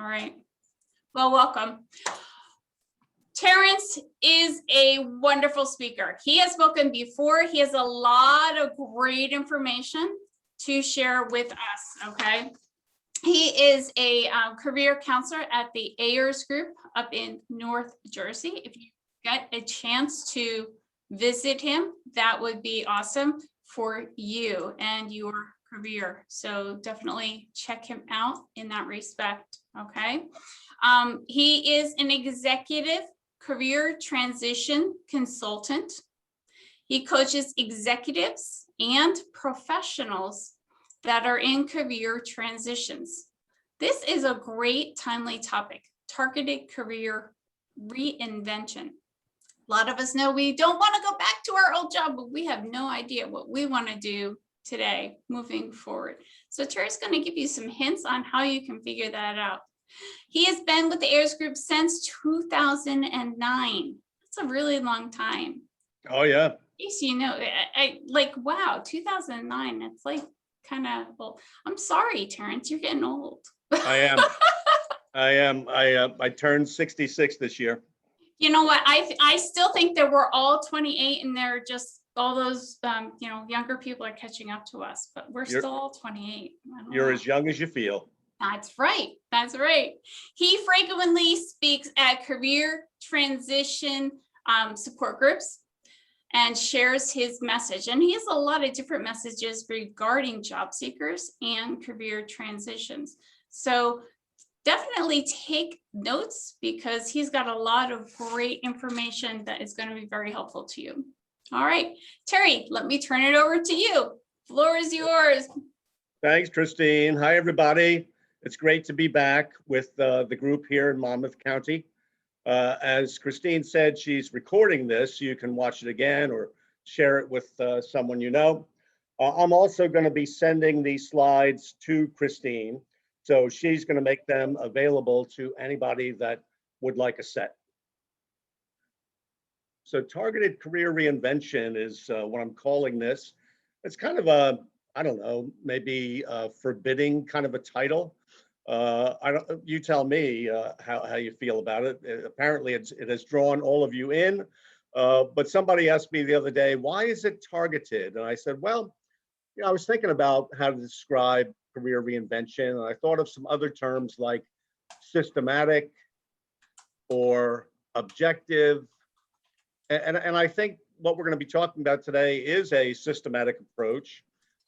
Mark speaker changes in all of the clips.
Speaker 1: right. Well, welcome. Terrence is a wonderful speaker. He has spoken before. He has a lot of great information to share with us, okay? He is a career counselor at the Ayers Group up in North Jersey. If you get a chance to visit him, that would be awesome for you and your career. So definitely check him out in that respect, okay? He is an executive career transition consultant. He coaches executives and professionals that are in career transitions. This is a great timely topic, targeted career reinvention. A lot of us know we don't want to go back to our old job, but we have no idea what we want to do today moving forward. So Terry's going to give you some hints on how you can figure that out. He has been with the Ayers Group since 2009. That's a really long time.
Speaker 2: Oh, yeah.
Speaker 1: You know, I like, wow, 2009. It's like kind of, well, I'm sorry, Terrence, you're getting old.
Speaker 2: I am. I turned 66 this year.
Speaker 1: You know what? I still think that we're all 28 and they're just all those, you know, younger people are catching up to us, but we're still all 28.
Speaker 2: You're as young as you feel.
Speaker 1: That's right. That's right. He frequently speaks at career transition support groups and shares his message. And he has a lot of different messages regarding job seekers and career transitions. So definitely take notes because he's got a lot of great information that is going to be very helpful to you. All right, Terry, let me turn it over to you. Floor is yours.
Speaker 2: Thanks, Christine. Hi, everybody. It's great to be back with the group here in Monmouth County. As Christine said, she's recording this. You can watch it again or share it with someone you know. I'm also going to be sending these slides to Christine. So she's going to make them available to anybody that would like a set. So targeted career reinvention is what I'm calling this. It's kind of a, I don't know, maybe a forbidding kind of a title. You tell me how you feel about it. Apparently it has drawn all of you in, but somebody asked me the other day, why is it targeted? And I said, well, you know, I was thinking about how to describe career reinvention, and I thought of some other terms like systematic or objective. And I think what we're going to be talking about today is a systematic approach,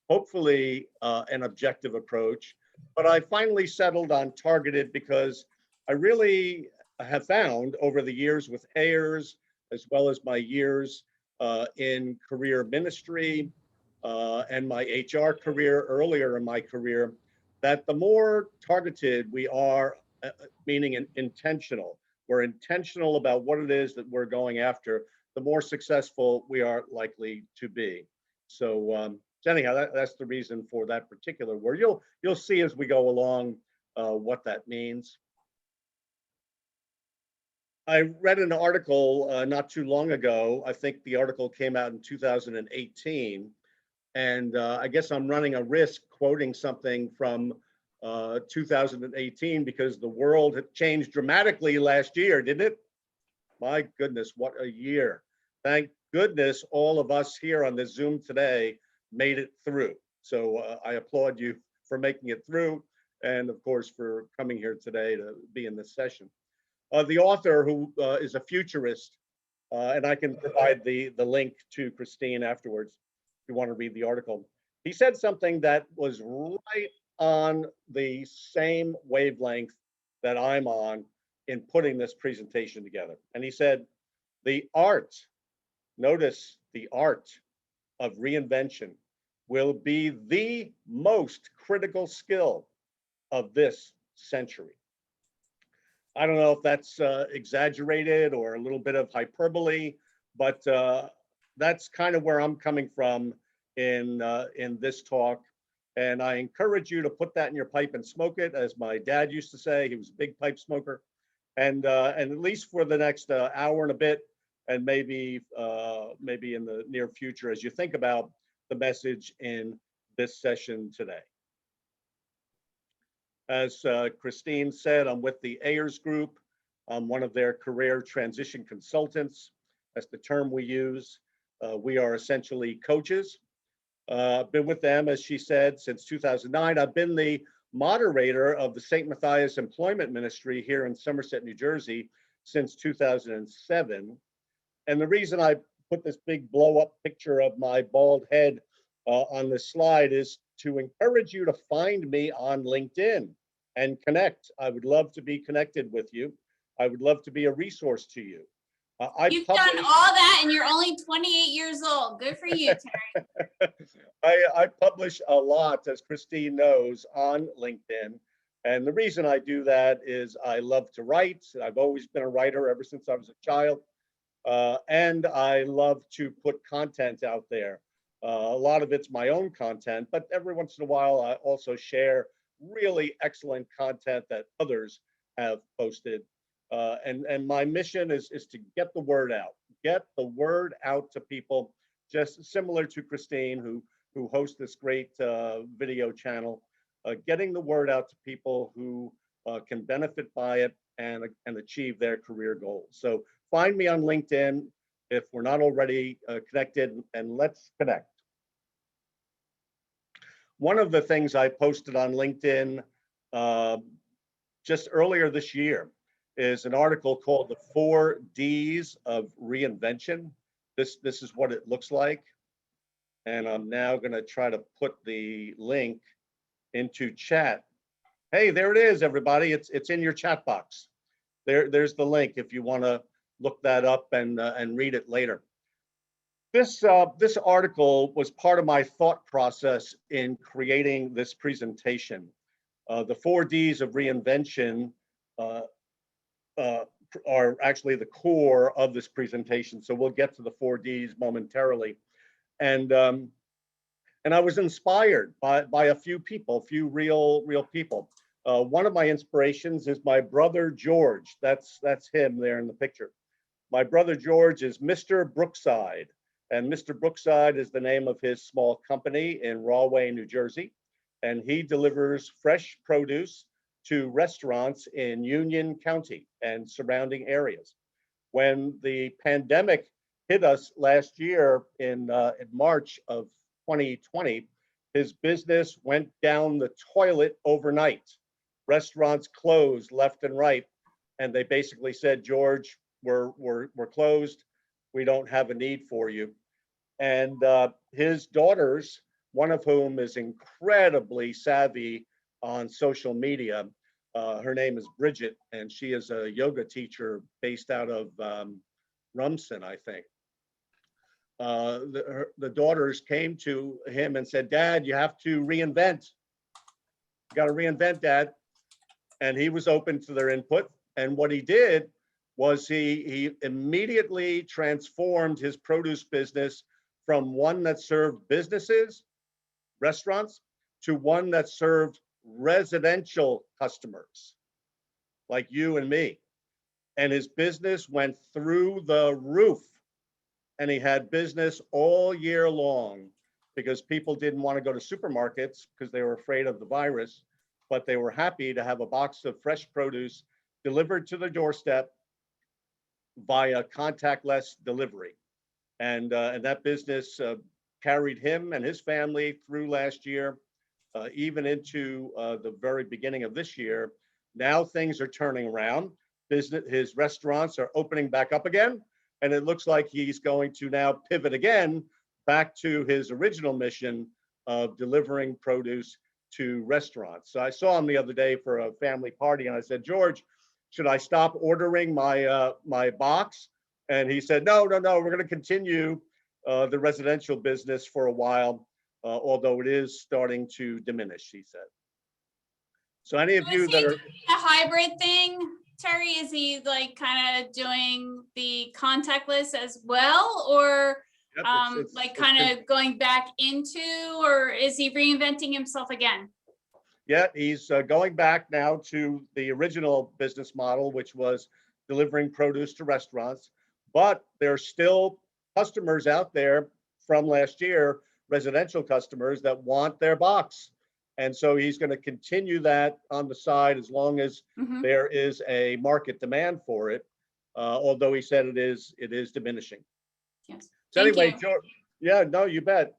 Speaker 2: hopefully an objective approach. But I finally settled on targeted because I really have found over the years with Ayers, as well as my years in career ministry and my HR career earlier in my career, that the more targeted we are, meaning intentional, we're intentional about what it is that we're going after, the more successful we are likely to be. So anyhow, that's the reason for that particular word. You'll see as we go along what that means. I read an article not too long ago. I think the article came out in 2018. And I guess I'm running a risk quoting something from 2018 because the world had changed dramatically last year, didn't it? My goodness, what a year. Thank goodness all of us here on this Zoom today made it through. So I applaud you for making it through and of course for coming here today to be in this session. The author, who is a futurist, and I can provide the link to Christine afterwards if you want to read the article. He said something that was right on the same wavelength that I'm on in putting this presentation together. And he said, the art, notice the art of reinvention will be the most critical skill of this century. I don't know if that's exaggerated or a little bit of hyperbole, but that's kind of where I'm coming from in this talk. And I encourage you to put that in your pipe and smoke it, as my dad used to say. He was a big pipe smoker. And at least for the next hour and a bit, and maybe in the near future, as you think about the message in this session today. As Christine said, I'm with the Ayers Group. I'm one of their career transition consultants. That's the term we use. We are essentially coaches. I've been with them, as she said, since 2009. I've been the moderator of the St. Matthias Employment Ministry here in Somerset, New Jersey, since 2007. And the reason I put this big blow up picture of my bald head on this slide is to encourage you to find me on LinkedIn and connect. I would love to be connected with you. I would love to be a resource to you.
Speaker 1: You've done all that and you're only 28 years old. Good for you, Terry.
Speaker 2: I publish a lot, as Christine knows, on LinkedIn. And the reason I do that is I love to write. I've always been a writer ever since I was a child. And I love to put content out there. A lot of it's my own content, but every once in a while, I also share really excellent content that others have posted. And my mission is to get the word out, to people, just similar to Christine, who hosts this great video channel, getting the word out to people who can benefit by it and achieve their career goals. So find me on LinkedIn if we're not already connected, and let's connect. One of the things I posted on LinkedIn just earlier this year is an article called The 4 Ds of Reinvention. This is what it looks like. And I'm now going to try to put the link into chat. Hey, there it is, everybody. It's in your chat box. There's the link if you want to look that up and read it later. This article was part of my thought process in creating this presentation. The 4 Ds of Reinvention are actually the core of this presentation. So we'll get to the 4 Ds momentarily. And I was inspired by a few people, real people. One of my inspirations is my brother George. That's him there in the picture. My brother George is Mr. Brookside, and Mr. Brookside is the name of his small company in Rahway, New Jersey, and he delivers fresh produce to restaurants in Union County and surrounding areas. When the pandemic hit us last year in March of 2020, his business went down the toilet overnight. Restaurants closed left and right, and they basically said, George, we're closed. We don't have a need for you. And his daughters, one of whom is incredibly savvy on social media, her name is Bridget, and she is a yoga teacher based out of Rumson, I think. The daughters came to him and said, Dad, you have to reinvent. You got to reinvent, Dad. And he was open to their input. And what he did was he immediately transformed his produce business from one that served businesses, restaurants, to one that served residential customers like you and me. And his business went through the roof. And he had business all year long because people didn't want to go to supermarkets because they were afraid of the virus, but they were happy to have a box of fresh produce delivered to their doorstep via contactless delivery. And that business carried him and his family through last year, even into the very beginning of this year. Now things are turning around. His restaurants are opening back up again. And it looks like he's going to now pivot again back to his original mission of delivering produce to restaurants. So I saw him the other day for a family party, and I said, George, should I stop ordering my box? And he said, no, we're going to continue the residential business for a while, although it is starting to diminish, he said. So any of you that are a
Speaker 1: hybrid thing, Terry, is he like kind of doing the contactless as well, or like kind of going back into, or is he reinventing himself again?
Speaker 2: Yeah, he's going back now to the original business model, which was delivering produce to restaurants. But there's still customers out there from last year, residential customers that want their box. And so he's going to continue that on the side as long as
Speaker 1: Mhm.
Speaker 2: there is a market demand for it. Although he said it is diminishing.
Speaker 1: Yes.
Speaker 2: So
Speaker 1: Thank
Speaker 2: anyway,
Speaker 1: you.
Speaker 2: George, yeah, no, you bet.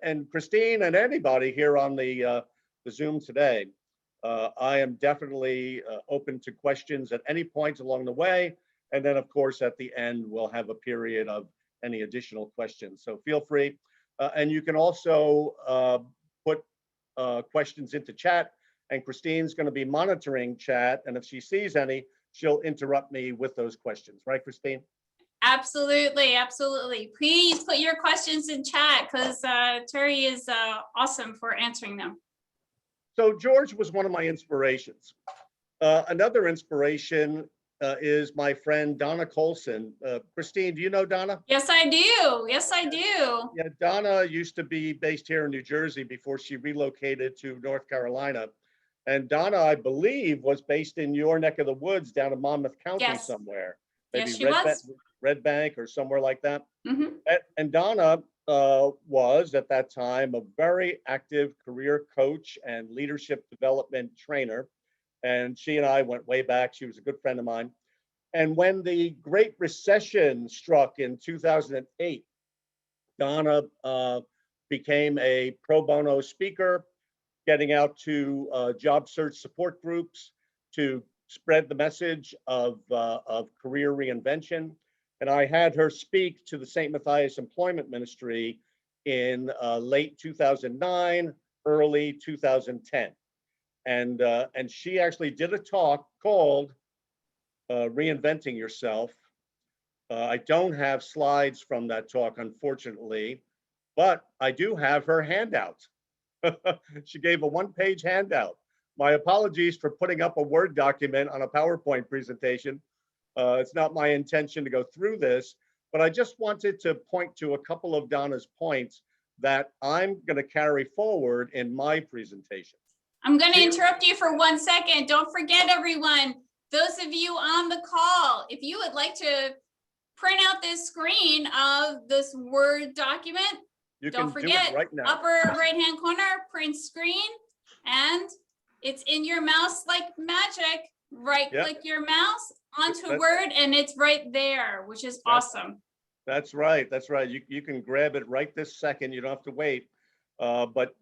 Speaker 2: And Christine and anybody here on the Zoom today, I am definitely open to questions at any point along the way. And then, of course, at the end, we'll have a period of any additional questions. So feel free. And you can also put questions into chat. And Christine's going to be monitoring chat. And if she sees any, she'll interrupt me with those questions. Right, Christine?
Speaker 1: Absolutely, absolutely. Please put your questions in chat because Terry is awesome for answering them.
Speaker 2: So George was one of my inspirations. Another inspiration is my friend Donna Colson. Christine, do you know Donna?
Speaker 1: Yes, I do. Yes, I do.
Speaker 2: Yeah, Donna used to be based here in New Jersey before she relocated to North Carolina. And Donna, I believe, was based in your neck of the woods down in Monmouth County
Speaker 1: Yes.
Speaker 2: somewhere,
Speaker 1: Yes,
Speaker 2: maybe
Speaker 1: she was.
Speaker 2: Red Bank or somewhere like that.
Speaker 1: Mhm.
Speaker 2: And Donna was at that time a very active career coach and leadership development trainer. And she and I went way back. She was a good friend of mine. And when the Great Recession struck in 2008, Donna became a pro bono speaker, getting out to job search support groups to spread the message of career reinvention. And I had her speak to the St. Matthias Employment Ministry in late 2009, early 2010. And she actually did a talk called Reinventing Yourself. I don't have slides from that talk, unfortunately, but I do have her handout. She gave a one-page handout. My apologies for putting up a Word document on a PowerPoint presentation. It's not my intention to go through this, but I just wanted to point to a couple of Donna's points that I'm going to carry forward in my presentation.
Speaker 1: I'm going to interrupt you for 1 second. Don't forget, everyone, those of you on the call, if you would like to print out this screen of this Word document, don't forget,
Speaker 2: right now.
Speaker 1: upper right-hand corner, print screen, and it's in your mouse like magic. Right-click your mouse onto Word, and it's right there, which is awesome.
Speaker 2: That's right. That's right. You can grab it right this second. You don't have to wait. But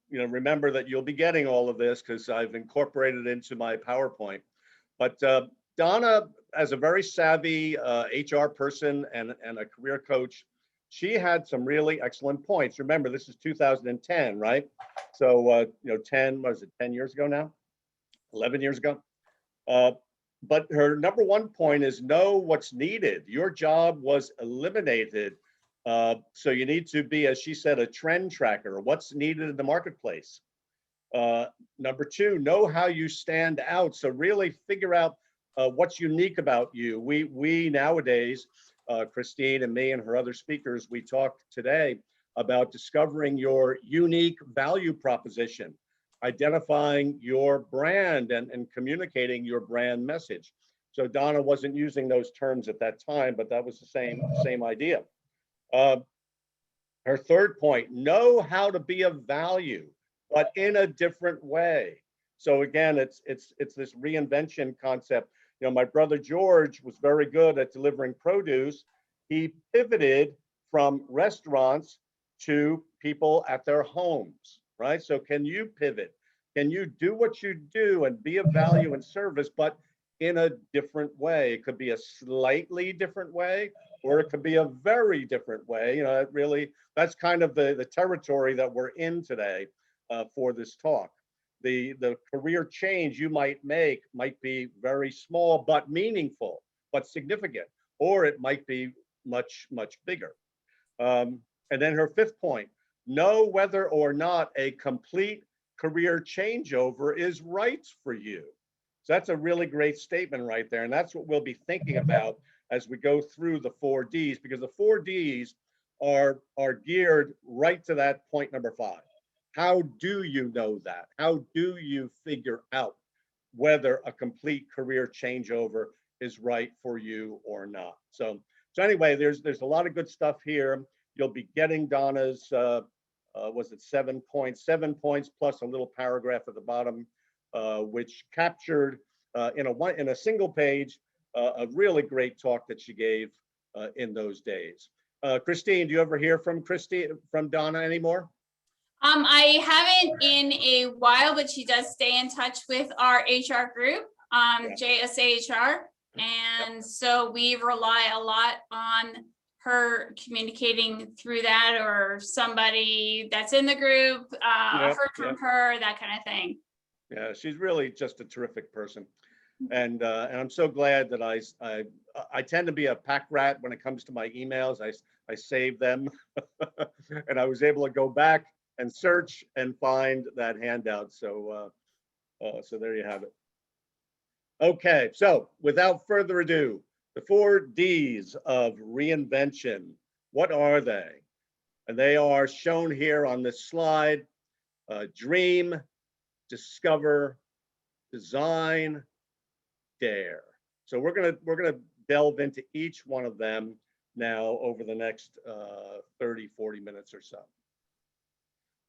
Speaker 2: you know, remember that you'll be getting all of this because I've incorporated it into my PowerPoint. But Donna, as a very savvy HR person and a career coach, she had some really excellent points. Remember, this is 2010, right? So, you know, 10 years ago now? 11 years ago? But her number one point is know what's needed. Your job was eliminated. So you need to be, as she said, a trend tracker. What's needed in the marketplace? Number two, know how you stand out. So really figure out what's unique about you. We nowadays, Christine and me and her other speakers, we talked today about discovering your unique value proposition, identifying your brand and communicating your brand message. So Donna wasn't using those terms at that time, but that was the same idea. Her third point, know how to be of value, but in a different way. So again, it's this reinvention concept. You know, my brother George was very good at delivering produce. He pivoted from restaurants to people at their homes, right? So can you pivot? Can you do what you do and be of value and service, but in a different way? It could be a slightly different way, or it could be a very different way. You know, it really, that's kind of the territory that we're in today for this talk. The career change you might make might be very small, but meaningful, but significant, or it might be much, much bigger. And then her fifth point, know whether or not a complete career changeover is right for you. So that's a really great statement right there. And that's what we'll be thinking about as we go through the 4 Ds, because the 4 Ds are geared right to that point number 5. How do you know that? How do you figure out whether a complete career changeover is right for you or not? So anyway, there's a lot of good stuff here. You'll be getting Donna's was it 7 points plus a little paragraph at the bottom, which captured in a single page a really great talk that she gave in those days. Christine, do you ever hear from Donna anymore?
Speaker 1: I haven't in a while, but she does stay in touch with our HR group, JSAHR. And so we rely a lot on her communicating through that, or somebody that's in the group heard from her, that kind of thing.
Speaker 2: Yeah, she's really just a terrific person. And I'm so glad that I tend to be a pack rat when it comes to my emails. I save them and I was able to go back and search and find that handout. So so there you have it. Okay, so without further ado, the 4 Ds of reinvention, what are they? And they are shown here on this slide: dream, discover, design, dare. So we're gonna delve into each one of them now over the next 30-40 minutes or so.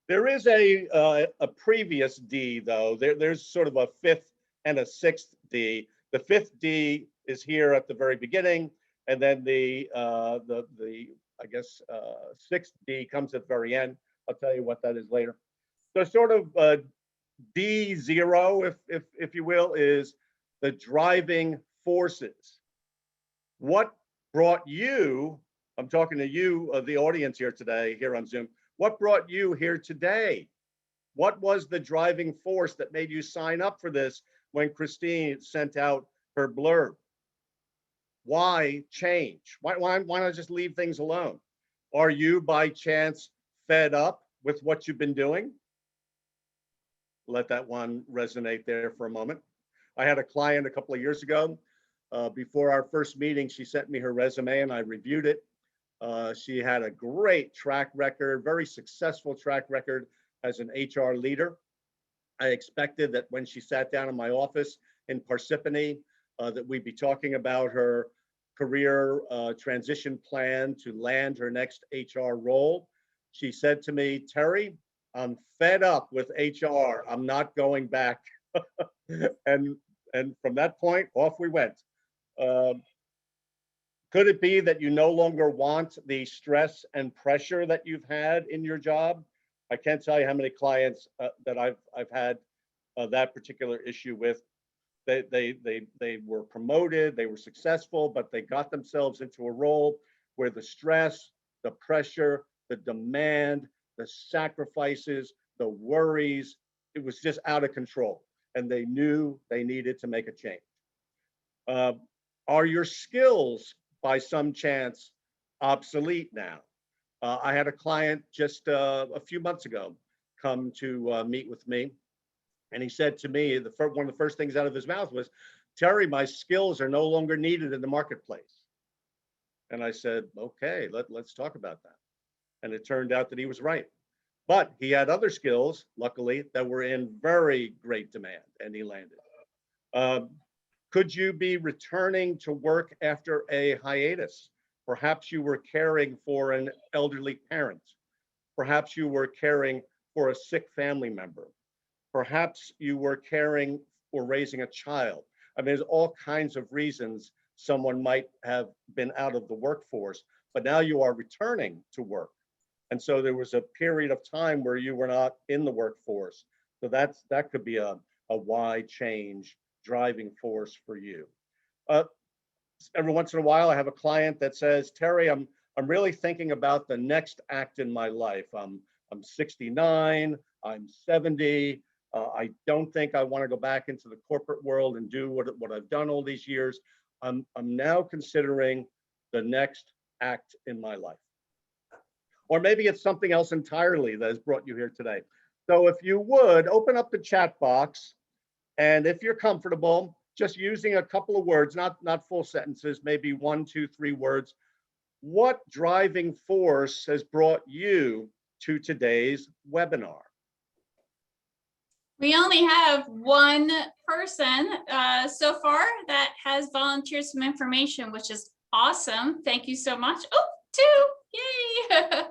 Speaker 2: There is a previous D though. There's sort of a 5th and a 6th D. The 5th D is here at the very beginning, and then the I guess 6th D comes at the very end. I'll tell you what that is later. So sort of D0, if you will, is the driving forces. What brought you, I'm talking to you, the audience here today, here on Zoom, what brought you here today? What was the driving force that made you sign up for this when Christine sent out her blurb? Why change? Why not just leave things alone? Are you by chance fed up with what you've been doing? Let that one resonate there for a moment. I had a client a couple of years ago. Before our first meeting, she sent me her resume and I reviewed it. She had a great track record, very successful track record as an HR leader. I expected that when she sat down in my office in Parsippany, that we'd be talking about her career transition plan to land her next HR role. She said to me, "Terry, I'm fed up with HR. I'm not going back." And from that point, off we went. Could it be that you no longer want the stress and pressure that you've had in your job? I can't tell you how many clients that I've had that particular issue with. They were promoted, they were successful, but they got themselves into a role where the stress, the pressure, the demand, the sacrifices, the worries, it was just out of control. And they knew they needed to make a change. Are your skills by some chance obsolete now? I had a client just a few months ago come to meet with me. And he said to me, one of the first things out of his mouth was, "Terry, my skills are no longer needed in the marketplace." And I said, "Okay, let's talk about that." And it turned out that he was right. But he had other skills, luckily, that were in very great demand, and he landed. Could you be returning to work after a hiatus? Perhaps you were caring for an elderly parent. Perhaps you were caring for a sick family member. Perhaps you were caring or raising a child. I mean, there's all kinds of reasons someone might have been out of the workforce, but now you are returning to work. And so there was a period of time where you were not in the workforce. So that could be a why change driving force for you. Every once in a while, I have a client that says, "Terry, I'm really thinking about the next act in my life. I'm 69, I'm 70. I don't think I want to go back into the corporate world and do what I've done all these years. I'm now considering the next act in my life." Or maybe it's something else entirely that has brought you here today. So if you would, open up the chat box, and if you're comfortable, just using a couple of words, not full sentences, maybe 1, 2, 3 words. What driving force has brought you to today's webinar?
Speaker 1: We only have one person so far that has volunteered some information, which is awesome. Thank you so much. Oh, 2, yay.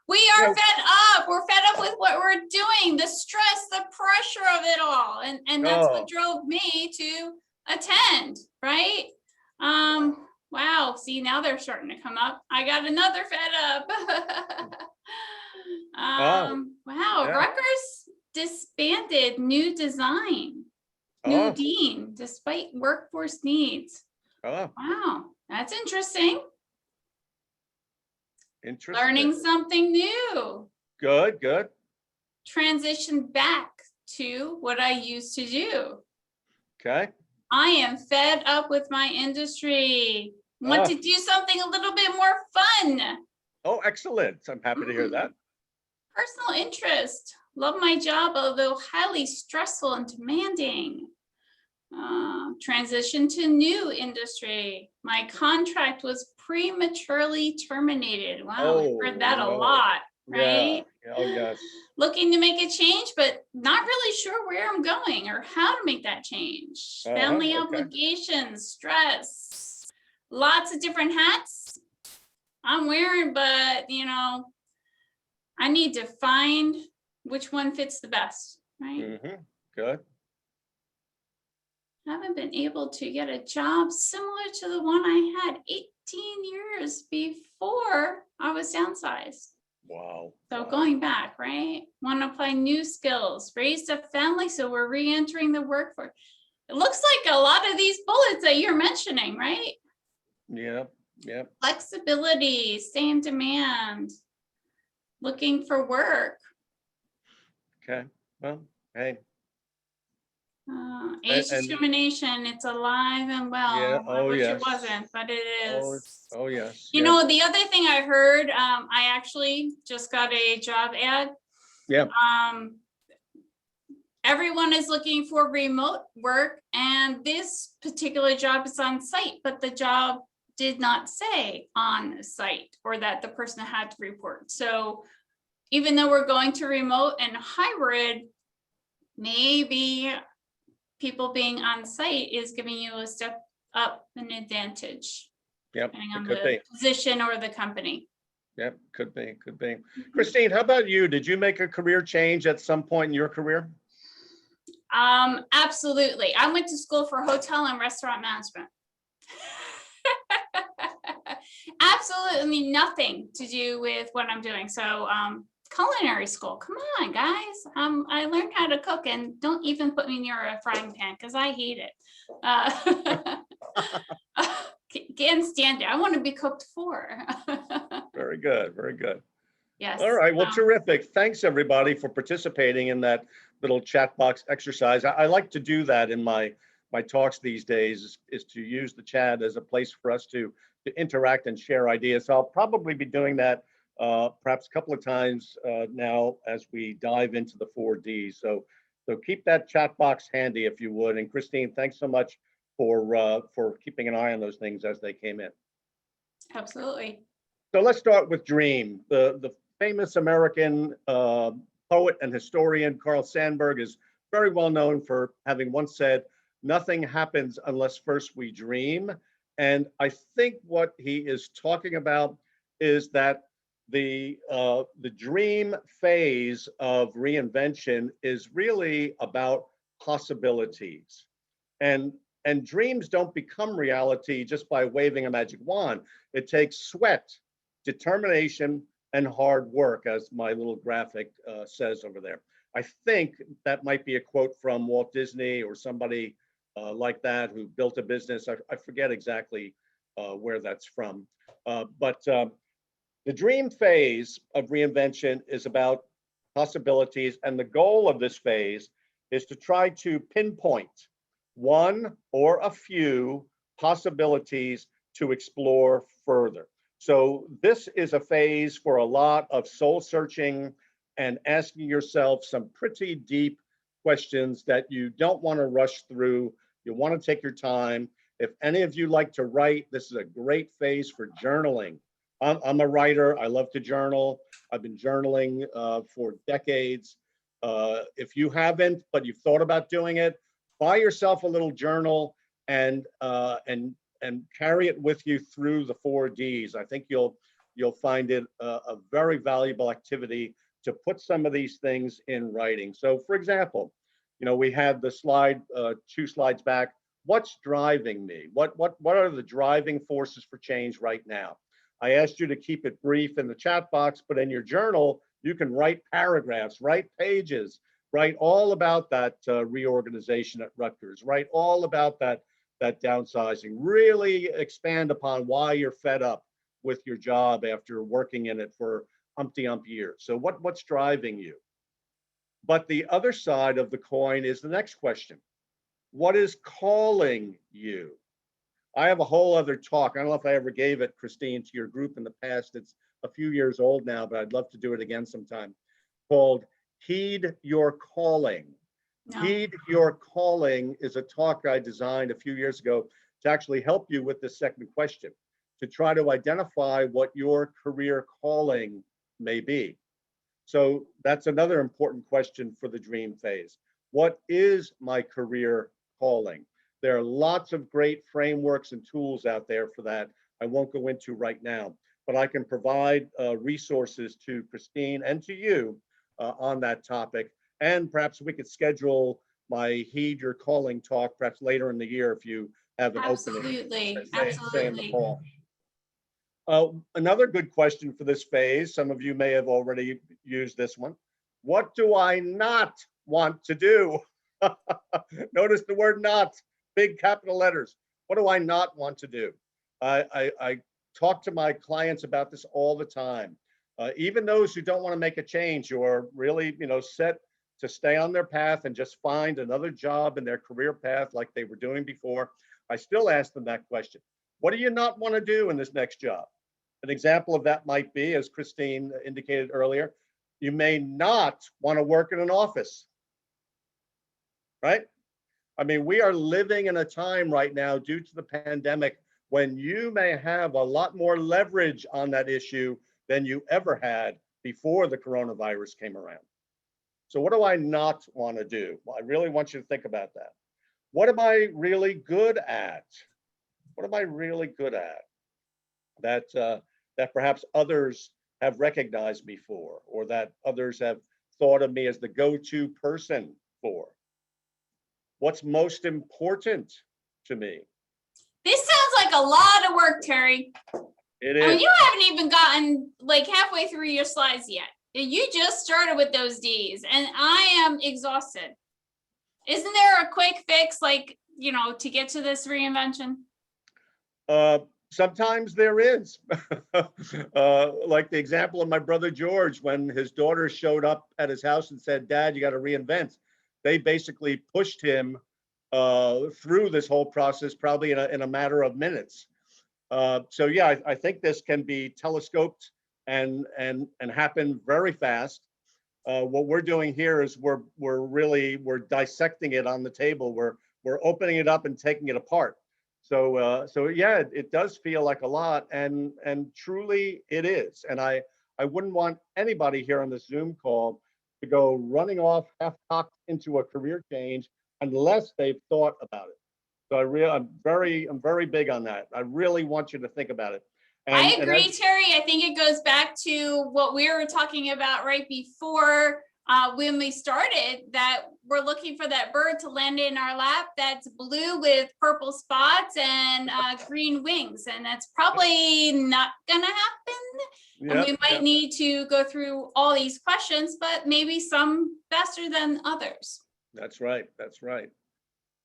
Speaker 1: We are fed up. We're fed up with what we're doing, the stress, the pressure of it all. And that's what drove me to attend, right? Wow. See, now they're starting to come up. I got another fed up. Wow.
Speaker 2: Yeah.
Speaker 1: Rutgers disbanded, new design, new dean, despite workforce needs. Wow. That's interesting.
Speaker 2: Interesting.
Speaker 1: Learning something new.
Speaker 2: Good, good.
Speaker 1: Transition back to what I used to do.
Speaker 2: Okay.
Speaker 1: I am fed up with my industry. Want to do something a little bit more fun.
Speaker 2: Oh, excellent. I'm happy to hear that.
Speaker 1: Personal interest. Love my job, although highly stressful and demanding. Transition to new industry. My contract was prematurely terminated. Wow, we've heard that a lot, right?
Speaker 2: Yeah. Oh, yes.
Speaker 1: Looking to make a change, but not really sure where I'm going or how to make that change. Family obligations, stress, lots of different hats I'm wearing, but I need to find which one fits the best, right?
Speaker 2: Good.
Speaker 1: Haven't been able to get a job similar to the one I had 18 years before I was downsized.
Speaker 2: Wow.
Speaker 1: So going back, right? Want to apply new skills, raised a family, so we're re-entering the workforce. It looks like a lot of these bullets that you're mentioning, right?
Speaker 2: Yeah.
Speaker 1: Flexibility, stay in demand, looking for work.
Speaker 2: Okay. Well, hey.
Speaker 1: Age discrimination, it's alive and well.
Speaker 2: Yeah.
Speaker 1: I wish it wasn't, but it is.
Speaker 2: Oh yes.
Speaker 1: The other thing I heard, I actually just got a job ad.
Speaker 2: Yeah.
Speaker 1: Everyone is looking for remote work, and this particular job is on site, but the job did not say on site or that the person had to report. So even though we're going to remote and hybrid, maybe people being on site is giving you a step up, an advantage.
Speaker 2: Yep,
Speaker 1: depending on the position or the company.
Speaker 2: Yep, could be. Christine, how about you? Did you make a career change at some point in your career?
Speaker 1: Absolutely. I went to school for hotel and restaurant management. Absolutely nothing to do with what I'm doing. So culinary school, come on guys. I learned how to cook, and don't even put me near a frying pan because I hate it. Can't stand it. I want to be cooked for.
Speaker 2: Very good.
Speaker 1: Yes.
Speaker 2: All right, well, terrific. Thanks everybody for participating in that little chat box exercise. I like to do that in my talks these days, is to use the chat as a place for us to interact and share ideas. So I'll probably be doing that perhaps a couple of times now as we dive into the 4Ds. So keep that chat box handy if you would. And Christine, thanks so much for keeping an eye on those things as they came in.
Speaker 1: Absolutely.
Speaker 2: So let's start with dream. The famous American poet and historian Carl Sandburg is very well known for having once said, "Nothing happens unless first we dream." And I think what he is talking about is that the dream phase of reinvention is really about possibilities. And dreams don't become reality just by waving a magic wand. It takes sweat, determination, and hard work, as my little graphic says over there. I think that might be a quote from Walt Disney or somebody like that who built a business. I forget exactly where that's from. But the dream phase of reinvention is about possibilities. And the goal of this phase is to try to pinpoint one or a few possibilities to explore further. So this is a phase for a lot of soul searching and asking yourself some pretty deep questions that you don't want to rush through. You want to take your time. If any of you like to write, this is a great phase for journaling. I'm a writer. I love to journal. I've been journaling for decades. If you haven't, but you've thought about doing it, buy yourself a little journal and carry it with you through the 4Ds. I think you'll you'll find it a very valuable activity to put some of these things in writing. So for example, we had the slide, 2 slides back. What's driving me? What are the driving forces for change right now? I asked you to keep it brief in the chat box, but in your journal, you can write paragraphs, write pages, write all about that reorganization at Rutgers, write all about that downsizing, really expand upon why you're fed up with your job after working in it for umpty years. So what's driving you? But the other side of the coin is the next question. What is calling you? I have a whole other talk. I don't know if I ever gave it, Christine, to your group in the past. It's a few years old now, but I'd love to do it again sometime, called Heed Your Calling.
Speaker 1: No.
Speaker 2: Heed Your Calling is a talk I designed a few years ago to actually help you with the second question, to try to identify what your career calling may be. So that's another important question for the dream phase. What is my career calling? There are lots of great frameworks and tools out there for that. I won't go into right now, but I can provide resources to Christine and to you on that topic. And perhaps we could schedule my Heed Your Calling talk perhaps later in the year if you have an opening, say in the fall. Another good question for this phase, some of you may have already used this one. What do I not want to do? Notice the word not, big capital letters. What do I not want to do? I talk to my clients about this all the time. Even those who don't want to make a change or really, set to stay on their path and just find another job in their career path like they were doing before, I still ask them that question. What do you not want to do in this next job? An example of that might be, as Christine indicated earlier, you may not want to work in an office, right? I mean, we are living in a time right now due to the pandemic when you may have a lot more leverage on that issue than you ever had before the coronavirus came around. So what do I not want to do? Well, I really want you to think about that. What am I really good at? What am I really good at that perhaps others have recognized me for, or that others have thought of me as the go-to person for? What's most important to me?
Speaker 1: This sounds like a lot of work, Terry.
Speaker 2: It is.
Speaker 1: I mean, you haven't even gotten like halfway through your slides yet. You just started with those D's, and I am exhausted. Isn't there a quick fix, like, to get to this reinvention?
Speaker 2: Sometimes there is. Like the example of my brother George, when his daughter showed up at his house and said, "Dad, you got to reinvent." They basically pushed him through this whole process, probably in a matter of minutes. So yeah, I think this can be telescoped and happen very fast. What we're doing here is we're dissecting it on the table. We're opening it up and taking it apart. So yeah, it does feel like a lot, and truly it is. And I wouldn't want anybody here on this Zoom call to go running off half-cocked into a career change unless they've thought about it. So I'm very big on that. I really want you to think about it.
Speaker 1: I agree, Terry. I think it goes back to what we were talking about right before when we started, that we're looking for that bird to land in our lap that's blue with purple spots and green wings. And that's probably not going to happen. And we might need to go through all these questions, but maybe some faster than others.
Speaker 2: That's right. That's right.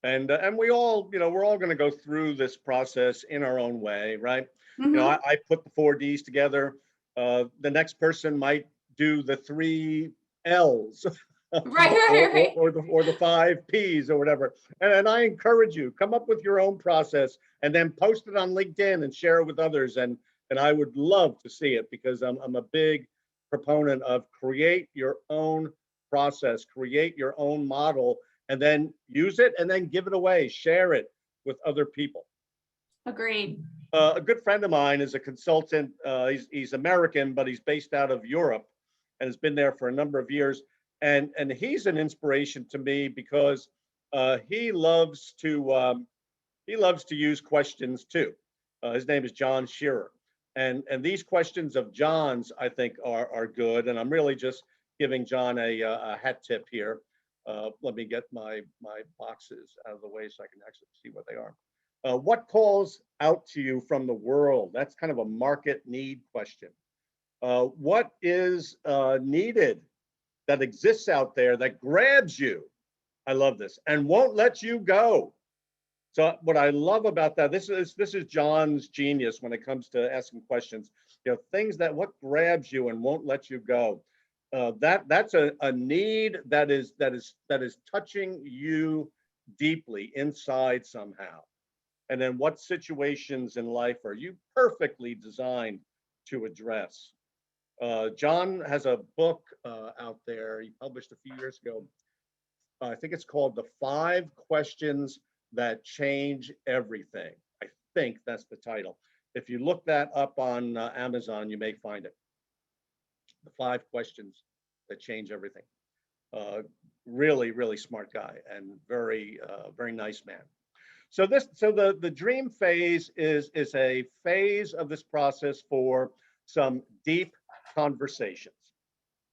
Speaker 2: And we all, we're all going to go through this process in our own way, right?
Speaker 1: Mm-hmm.
Speaker 2: I put the 4 Ds together. The next person might do the 3 L's,
Speaker 1: right.
Speaker 2: or the 5 Ps or whatever. And I encourage you, come up with your own process and then post it on LinkedIn and share it with others. And I would love to see it, because I'm a big proponent of create your own process, create your own model, and then use it and then give it away, share it with other people.
Speaker 1: Agreed.
Speaker 2: A good friend of mine is a consultant. He's American, but he's based out of Europe and has been there for a number of years. And he's an inspiration to me because he loves to use questions too. His name is John Shearer. And these questions of John's, I think, are good. And I'm really just giving John a hat tip here. Let me get my boxes out of the way so I can actually see what they are. What calls out to you from the world? That's kind of a market need question. What is needed that exists out there that grabs you? I love this, and won't let you go. So what I love about that, this is John's genius when it comes to asking questions. Things that what grabs you and won't let you go. That's a need that is touching you deeply inside somehow. And then what situations in life are you perfectly designed to address? John has a book out there he published a few years ago. I think it's called The 5 Questions That Change Everything. I think that's the title. If you look that up on Amazon, you may find it. The 5 Questions That Change Everything. Really, really smart guy and very nice man. So the dream phase is a phase of this process for some deep conversations.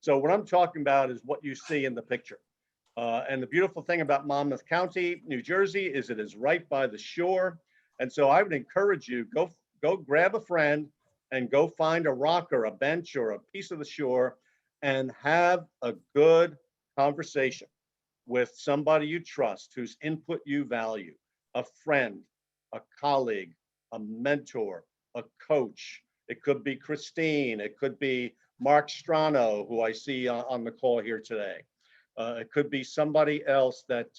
Speaker 2: So what I'm talking about is what you see in the picture. And the beautiful thing about Monmouth County, New Jersey, is it is right by the shore. And so I would encourage you, go grab a friend and go find a rock or a bench or a piece of the shore and have a good conversation with somebody you trust, whose input you value, a friend, a colleague, a mentor, a coach. It could be Christine. It could be Mark Strano, who I see on the call here today. It could be somebody else that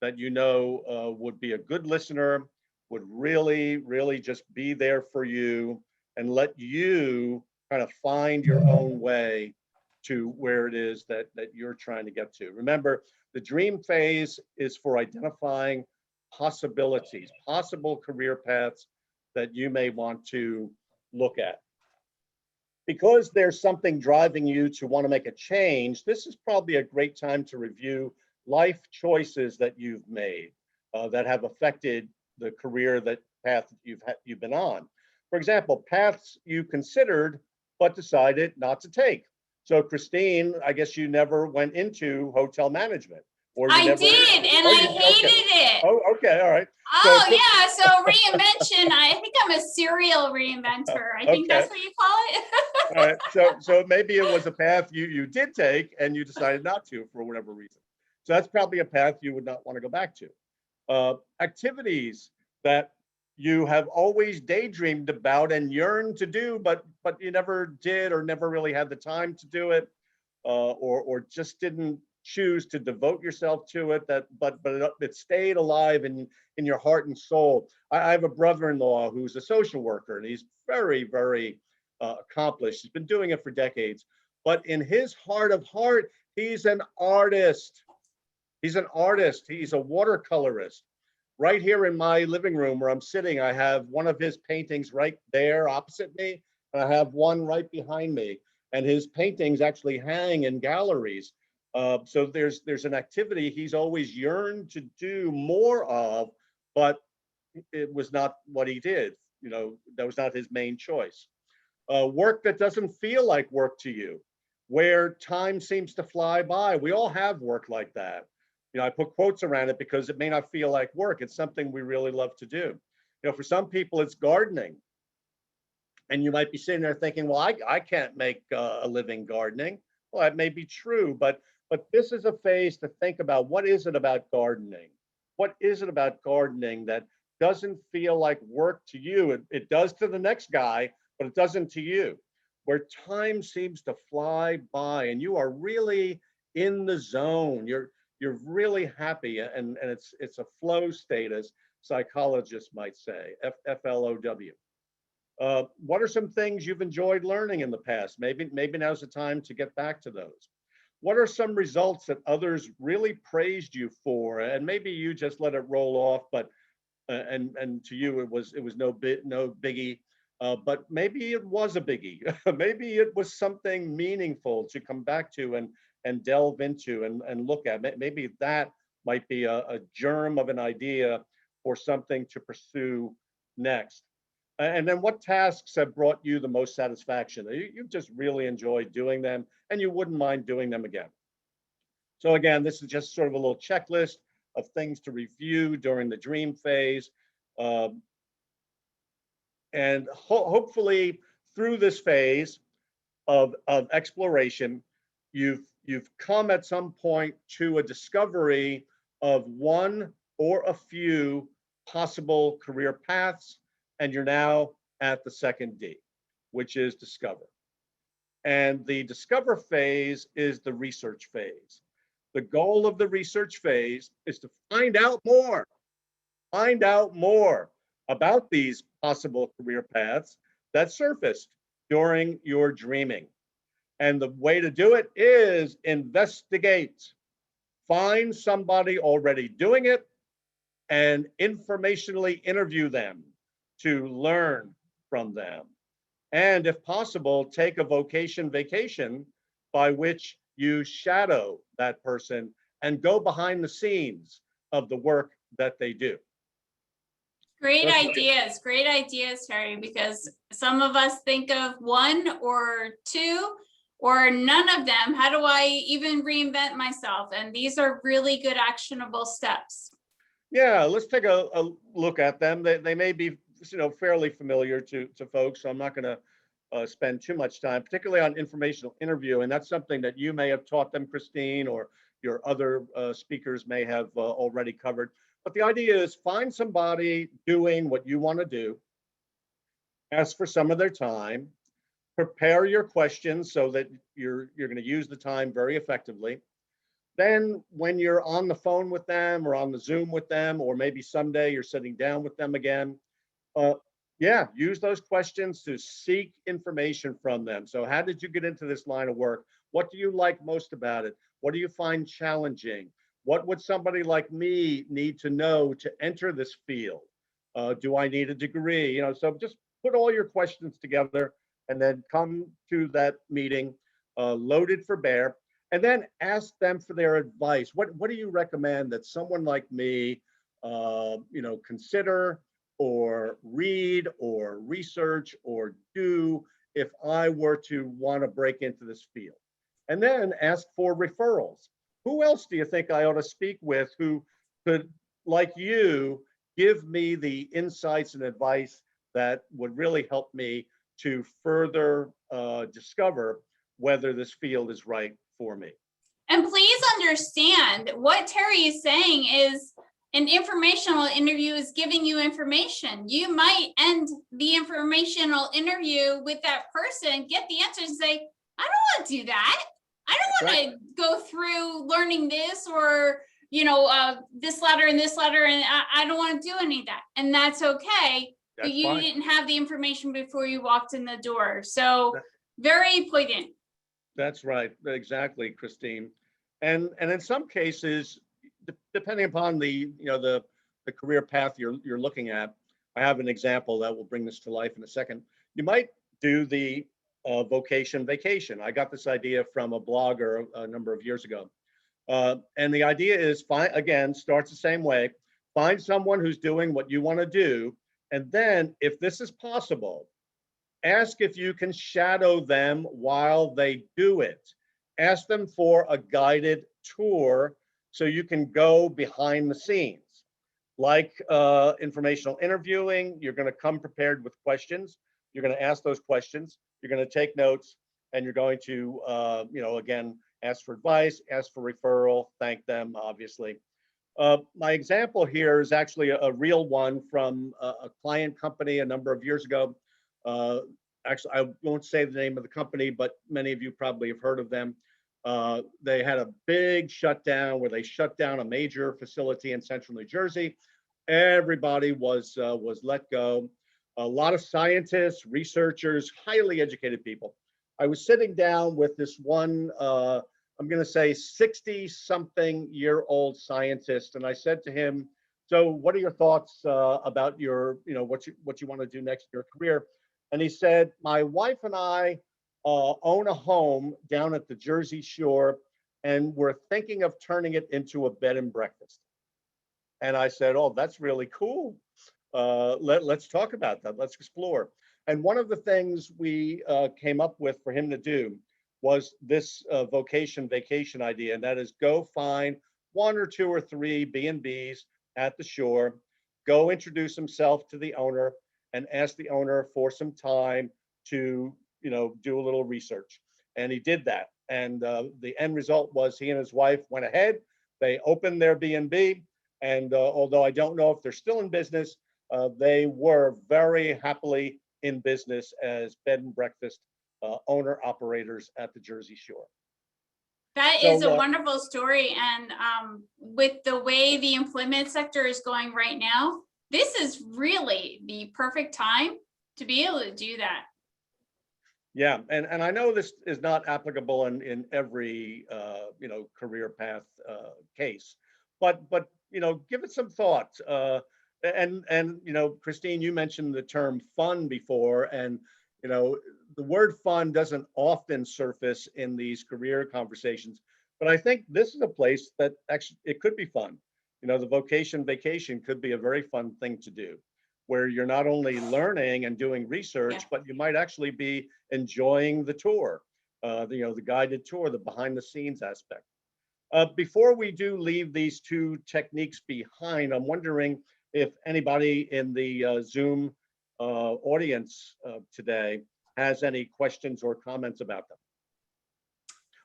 Speaker 2: would be a good listener, would really just be there for you and let you kind of find your own way to where it is that you're trying to get to. Remember, the dream phase is for identifying possibilities, possible career paths that you may want to look at. Because there's something driving you to want to make a change, this is probably a great time to review life choices that you've made that have affected the career path that you've been on. For example, paths you considered but decided not to take. So Christine, I guess you never went into hotel management.
Speaker 1: I did, and I hated it.
Speaker 2: Oh, okay, all right.
Speaker 1: Oh, yeah, so reinvention, I think I'm a serial reinventor. I think that's what you call it.
Speaker 2: All right, so maybe it was a path you did take and you decided not to for whatever reason. So that's probably a path you would not want to go back to. Activities that you have always daydreamed about and yearned to do, but you never did or never really had the time to do it, or just didn't choose to devote yourself to it, but it stayed alive in your heart and soul. I have a brother-in-law who's a social worker, and he's very accomplished. He's been doing it for decades, but in his heart of heart, he's an artist. He's an artist. He's a watercolorist. Right here in my living room where I'm sitting, I have one of his paintings right there opposite me, and I have one right behind me. And his paintings actually hang in galleries. So there's an activity he's always yearned to do more of, but it was not what he did. That was not his main choice. Work that doesn't feel like work to you, where time seems to fly by. We all have work like that. I put quotes around it because it may not feel like work. It's something we really love to do. For some people, it's gardening. And you might be sitting there thinking, well, I can't make a living gardening. Well, that may be true, but this is a phase to think about, what is it about gardening? What is it about gardening that doesn't feel like work to you? It does to the next guy, but it doesn't to you, where time seems to fly by and you are really in the zone. You're really happy, and it's a flow state, as psychologists might say, FLOW. What are some things you've enjoyed learning in the past? Maybe now's the time to get back to those. What are some results that others really praised you for, and maybe you just let it roll off, but and to you it was no biggie, but maybe it was a biggie. Maybe it was something meaningful to come back to and delve into and look at. Maybe that might be a germ of an idea or something to pursue next. And then what tasks have brought you the most satisfaction? You've just really enjoyed doing them and you wouldn't mind doing them again. So again, this is just sort of a little checklist of things to review during the dream phase. Um, and hopefully through this phase of exploration, you've come at some point to a discovery of one or a few possible career paths, and you're now at the second D, which is discover. And the discover phase is the research phase. The goal of the research phase is to find out more about these possible career paths that surfaced during your dreaming. And the way to do it is investigate. Find somebody already doing it and informationally interview them to learn from them. And if possible, take a vocation vacation by which you shadow that person and go behind the scenes of the work that they do.
Speaker 1: Great ideas, Terry, because some of us think of one or two or none of them. How do I even reinvent myself? And these are really good actionable steps.
Speaker 2: Yeah, let's take a look at them. They may be, fairly familiar to folks, so I'm not going to spend too much time, particularly on informational interviewing. That's something that you may have taught them, Christine, or your other speakers may have already covered. But the idea is find somebody doing what you want to do, ask for some of their time, prepare your questions so that you're going to use the time very effectively. Then when you're on the phone with them or on the Zoom with them, or maybe someday you're sitting down with them again, use those questions to seek information from them. So how did you get into this line of work? What do you like most about it? What do you find challenging? What would somebody like me need to know to enter this field? Do I need a degree? So just put all your questions together and then come to that meeting loaded for bear, and then ask them for their advice. What do you recommend that someone like me, consider or read or research or do if I were to want to break into this field? And then ask for referrals. Who else do you think I ought to speak with who could, like you, give me the insights and advice that would really help me to further discover whether this field is right for me?
Speaker 1: And please understand what Terry is saying is an informational interview is giving you information. You might end the informational interview with that person, get the answers and say, I don't want to do that. I don't want to go through learning this or, this letter and this letter, and I don't want to do any of that. And that's okay. But you didn't have the information before you walked in the door. So very poignant.
Speaker 2: That's right. Exactly, Christine. And in some cases, depending upon the career path you're looking at, I have an example that will bring this to life in a second. You might do the vocation vacation. I got this idea from a blogger a number of years ago. And the idea is, starts the same way. Find someone who's doing what you want to do. And then if this is possible, ask if you can shadow them while they do it. Ask them for a guided tour so you can go behind the scenes. Like informational interviewing, you're going to come prepared with questions. You're going to ask those questions. You're going to take notes, and you're going to, again, ask for advice, ask for referral, thank them, obviously. My example here is actually a real one from a client company a number of years ago. Actually, I won't say the name of the company, but many of you probably have heard of them. They had a big shutdown where they shut down a major facility in central New Jersey. Everybody was let go. A lot of scientists, researchers, highly educated people. I was sitting down with this one, I'm going to say 60-something-year-old scientist, and I said to him, "So, what are your thoughts about your, what you want to do next in your career?" And he said, "My wife and I own a home down at the Jersey Shore, and we're thinking of turning it into a bed and breakfast." And I said, "Oh, that's really cool. let's talk about that. Let's explore. And one of the things we came up with for him to do was this vocation vacation idea, and that is go find one or two or three B&Bs at the shore, go introduce himself to the owner, and ask the owner for some time to, do a little research. And he did that. And the end result was he and his wife went ahead. They opened their B&B, and although I don't know if they're still in business, they were very happily in business as bed and breakfast owner operators at the Jersey Shore.
Speaker 1: That
Speaker 2: So,
Speaker 1: is a wonderful story. And with the way the employment sector is going right now, this is really the perfect time to be able to do that.
Speaker 2: yeah, and I know this is not applicable in every career path case, but give it some thought. And Christine, you mentioned the term fun before, and the word fun doesn't often surface in these career conversations, but I think this is a place that actually it could be fun. The vocation vacation could be a very fun thing to do, where you're not only learning and doing research,
Speaker 1: Yeah.
Speaker 2: but you might actually be enjoying the tour, the guided tour, the behind the scenes aspect. Before we do leave these two techniques behind, I'm wondering if anybody in the Zoom audience today has any questions or comments about them.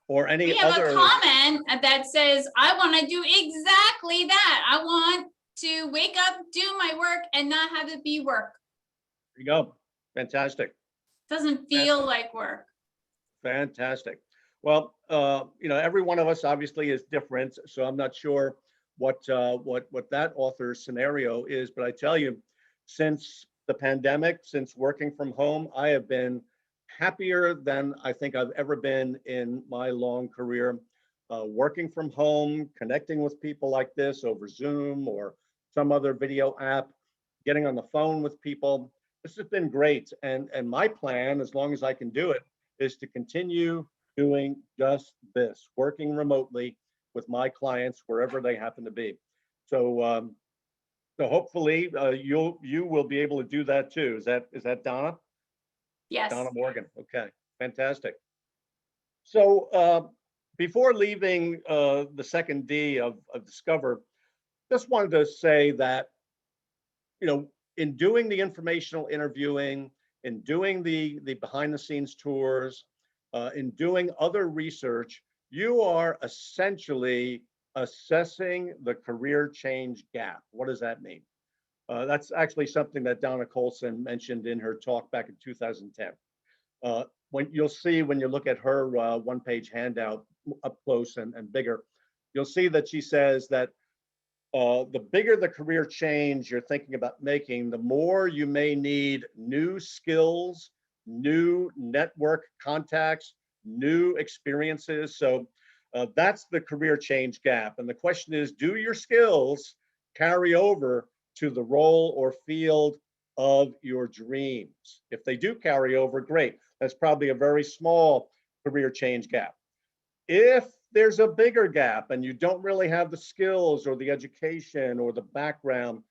Speaker 2: Or any
Speaker 1: We have
Speaker 2: other.
Speaker 1: a comment that says, I want to do exactly that. I want to wake up, do my work, and not have it be work.
Speaker 2: There you go. Fantastic.
Speaker 1: Doesn't feel like work.
Speaker 2: Fantastic. Well, every one of us obviously is different, so I'm not sure what that author's scenario is, but I tell you, since the pandemic, since working from home, I have been happier than I think I've ever been in my long career. Working from home, connecting with people like this over Zoom or some other video app, getting on the phone with people. This has been great. And my plan, as long as I can do it, is to continue doing just this, working remotely with my clients wherever they happen to be. So hopefully you will be able to do that too. Is that Donna?
Speaker 1: Yes.
Speaker 2: Donna Morgan. Okay, fantastic. So before leaving the second D of Discover, just wanted to say that, in doing the informational interviewing, in doing the behind the scenes tours, in doing other research, you are essentially assessing the career change gap. What does that mean? That's actually something that Donna Colson mentioned in her talk back in 2010. When you look at her one-page handout up close and bigger, you'll see that she says that the bigger the career change you're thinking about making, the more you may need new skills, new network contacts, new experiences. So that's the career change gap. And the question is, do your skills carry over to the role or field of your dreams? If they do carry over, great. That's probably a very small career change gap. If there's a bigger gap and you don't really have the skills or the education or the background,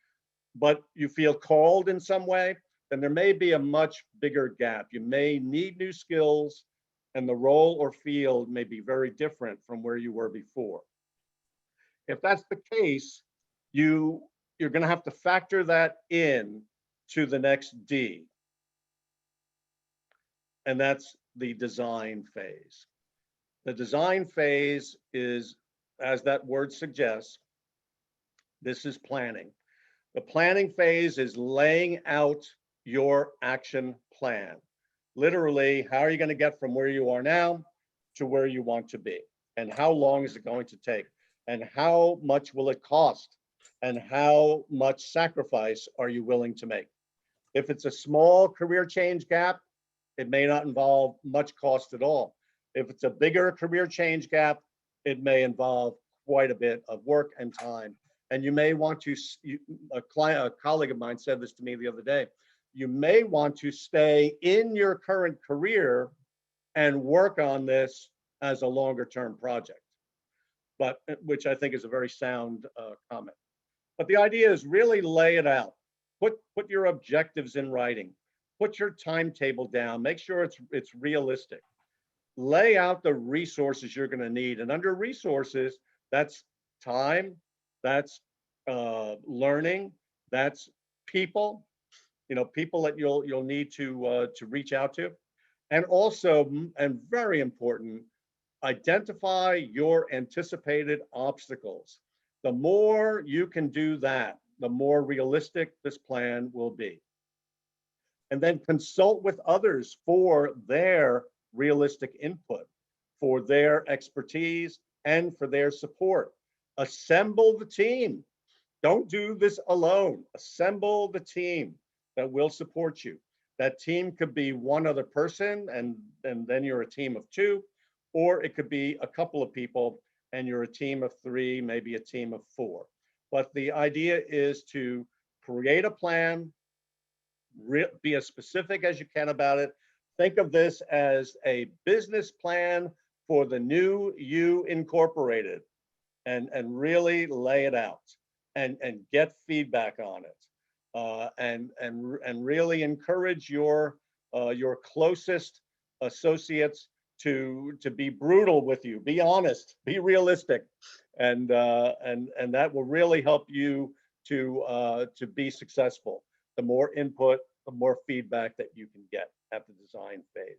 Speaker 2: but you feel called in some way, then there may be a much bigger gap. You may need new skills, and the role or field may be very different from where you were before. If that's the case, you're going to have to factor that in to the next D, and that's the design phase. The design phase is, as that word suggests, this is planning. The planning phase is laying out your action plan. Literally, how are you going to get from where you are now to where you want to be? And how long is it going to take? And how much will it cost? And how much sacrifice are you willing to make? If it's a small career change gap, it may not involve much cost at all. If it's a bigger career change gap, it may involve quite a bit of work and time. And you may want to, a colleague of mine said this to me the other day, you may want to stay in your current career and work on this as a longer term project, but which I think is a very sound comment. But the idea is really lay it out. Put your objectives in writing. Put your timetable down. Make sure it's realistic. Lay out the resources you're going to need. And under resources, that's time, that's learning, that's people, people that you'll need to reach out to. And also, and very important, identify your anticipated obstacles. The more you can do that, the more realistic this plan will be. And then consult with others for their realistic input, for their expertise, and for their support. Assemble the team. Don't do this alone. Assemble the team that will support you. That team could be one other person, and then you're a team of two, or it could be a couple of people and you're a team of three, maybe a team of four. But the idea is to create a plan, be as specific as you can about it. Think of this as a business plan for the new you incorporated, and really lay it out and get feedback on it, and really encourage your closest associates to be brutal with you, be honest, be realistic, and that will really help you to be successful. The more input, the more feedback that you can get at the design phase.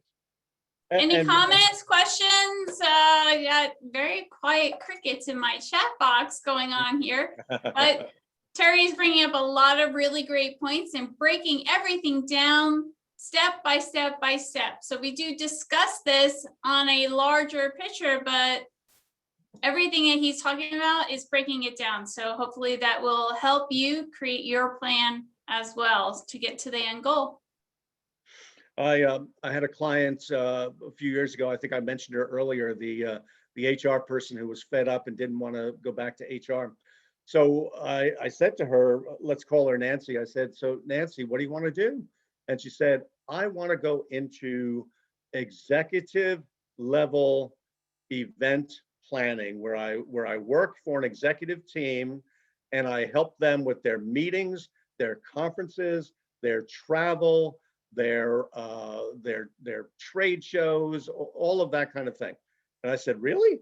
Speaker 1: Any comments, questions? I got very quiet crickets in my chat box going on here, but Terry's bringing up a lot of really great points and breaking everything down step by step by step. So we do discuss this on a larger picture, but everything that he's talking about is breaking it down. So hopefully that will help you create your plan as well to get to the end goal.
Speaker 2: I had a client a few years ago. I think I mentioned her earlier. The HR person who was fed up and didn't want to go back to HR. So I said to her, let's call her Nancy. I said, so Nancy, what do you want to do? And she said, I want to go into executive level event planning, where I work for an executive team and I help them with their meetings, their conferences, their travel, their trade shows, all of that kind of thing. And I said, really?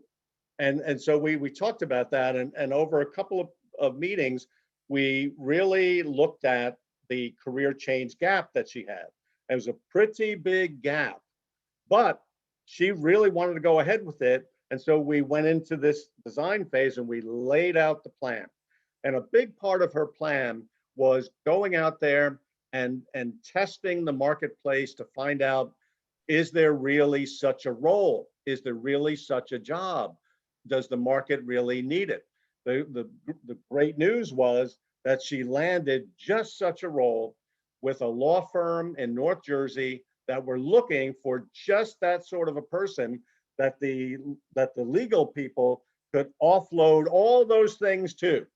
Speaker 2: And so we talked about that, and over a couple of meetings, we really looked at the career change gap that she had. It was a pretty big gap, but she really wanted to go ahead with it. And so we went into this design phase and we laid out the plan. And a big part of her plan was going out there and testing the marketplace to find out, is there really such a role? Is there really such a job? Does the market really need it? The great news was that she landed just such a role with a law firm in North Jersey that were looking for just that sort of a person, that the legal people could offload all those things to,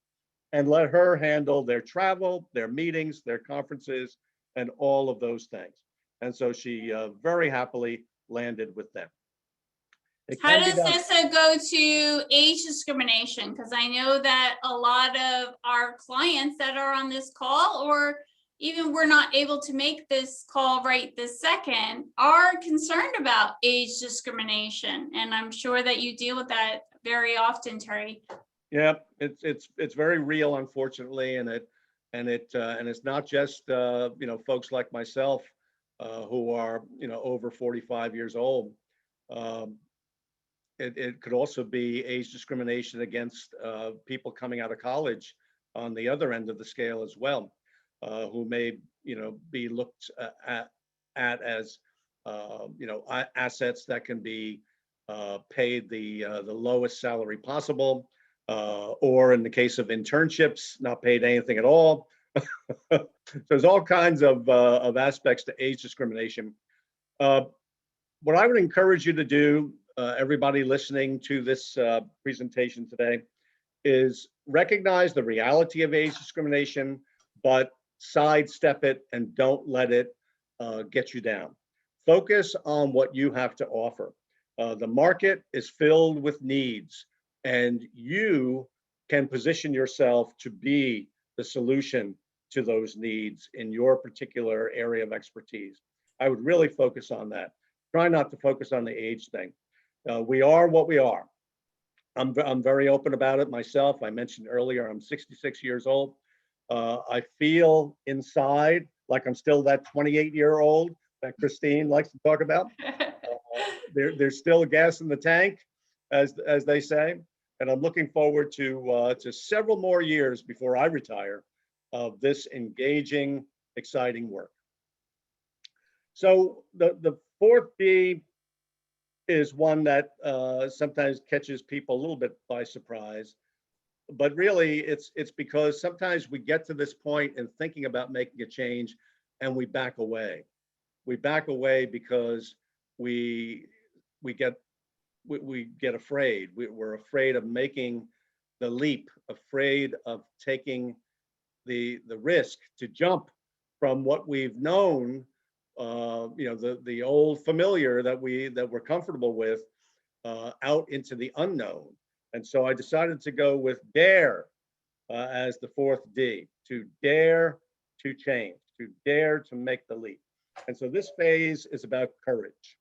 Speaker 2: and let her handle their travel, their meetings, their conferences, and all of those things. And so she very happily landed with them.
Speaker 1: How does this go to age discrimination? Because I know that a lot of our clients that are on this call, or even we're not able to make this call right this second, are concerned about age discrimination. And I'm sure that you deal with that very often, Terry.
Speaker 2: Yeah, it's very real, unfortunately, and it's not just folks like myself who are over 45 years old. It could also be age discrimination against people coming out of college on the other end of the scale as well, who may be looked at as assets that can be paid the lowest salary possible. Or in the case of internships, not paid anything at all. So there's all kinds of aspects to age discrimination. What I would encourage you to do, everybody listening to this presentation today, is recognize the reality of age discrimination, but sidestep it and don't let it get you down. Focus on what you have to offer. The market is filled with needs, and you can position yourself to be the solution to those needs in your particular area of expertise. I would really focus on that. Try not to focus on the age thing. We are what we are. I'm very open about it myself. I mentioned earlier, I'm 66 years old. I feel inside like I'm still that 28-year-old that Christine likes to talk about. There's still gas in the tank, as they say, and I'm looking forward to several more years before I retire of this engaging, exciting work. So the fourth B is one that sometimes catches people a little bit by surprise, but really it's because sometimes we get to this point in thinking about making a change and we back away. We back away because we get afraid. We're afraid of making the leap, afraid of taking the risk to jump from what we've known, the old familiar that we're comfortable with, out into the unknown. And so I decided to go with dare as the fourth D, to dare to change, to dare to make the leap. And so this phase is about courage.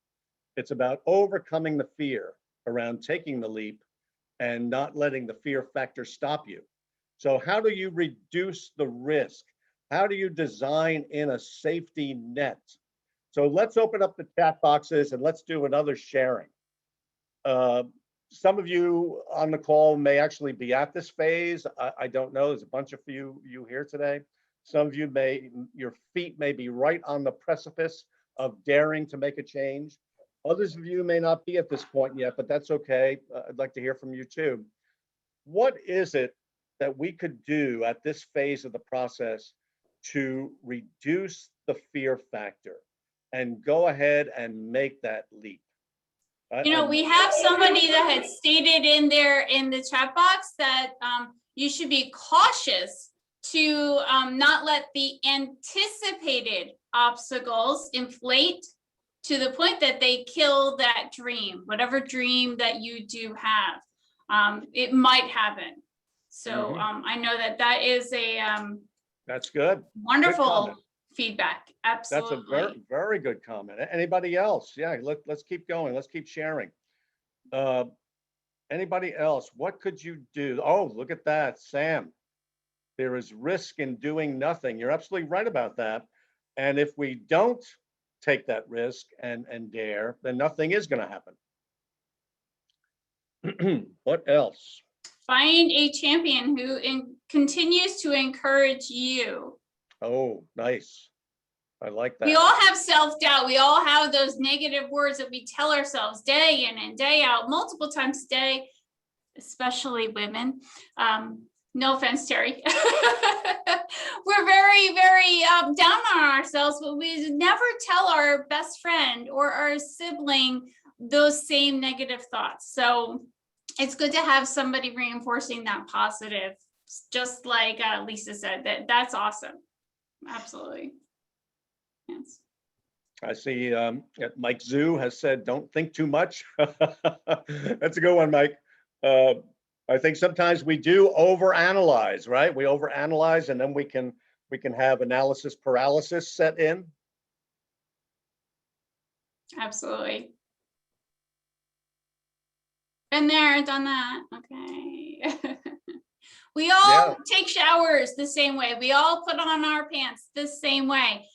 Speaker 2: It's about overcoming the fear around taking the leap and not letting the fear factor stop you. So how do you reduce the risk? How do you design in a safety net? So let's open up the chat boxes and let's do another sharing. Some of you on the call may actually be at this phase. I don't know. There's a bunch of you here today. Some of you your feet may be right on the precipice of daring to make a change. Others of you may not be at this point yet, but that's okay. I'd like to hear from you too. What is it that we could do at this phase of the process to reduce the fear factor and go ahead and make that leap?
Speaker 1: We have somebody that had stated in the chat box that you should be cautious to not let the anticipated obstacles inflate to the point that they kill that dream, whatever dream that you do have. It might happen. So I know that is a
Speaker 2: that's good.
Speaker 1: Wonderful feedback. Absolutely.
Speaker 2: That's a very, very good comment. Anybody else? Yeah, let's keep going. Let's keep sharing. Anybody else? What could you do? Oh, look at that, Sam. There is risk in doing nothing. You're absolutely right about that. And if we don't take that risk and dare, then nothing is going to happen. What else?
Speaker 1: Find a champion who continues to encourage you.
Speaker 2: Oh, nice. I like that.
Speaker 1: We all have self-doubt. We all have those negative words that we tell ourselves day in and day out, multiple times a day, especially women. No offense, Terry. We're very, very down on ourselves, but we never tell our best friend or our sibling those same negative thoughts. So it's good to have somebody reinforcing that positive, just like Lisa said. That's awesome. Absolutely. Yes.
Speaker 2: I see Mike Zhu has said, don't think too much. That's a good one, Mike. I think sometimes we do overanalyze, right? We overanalyze and then we can have analysis paralysis set in.
Speaker 1: Absolutely. Been there, done that. Okay. We all take showers the same way. We all put on our pants the same way.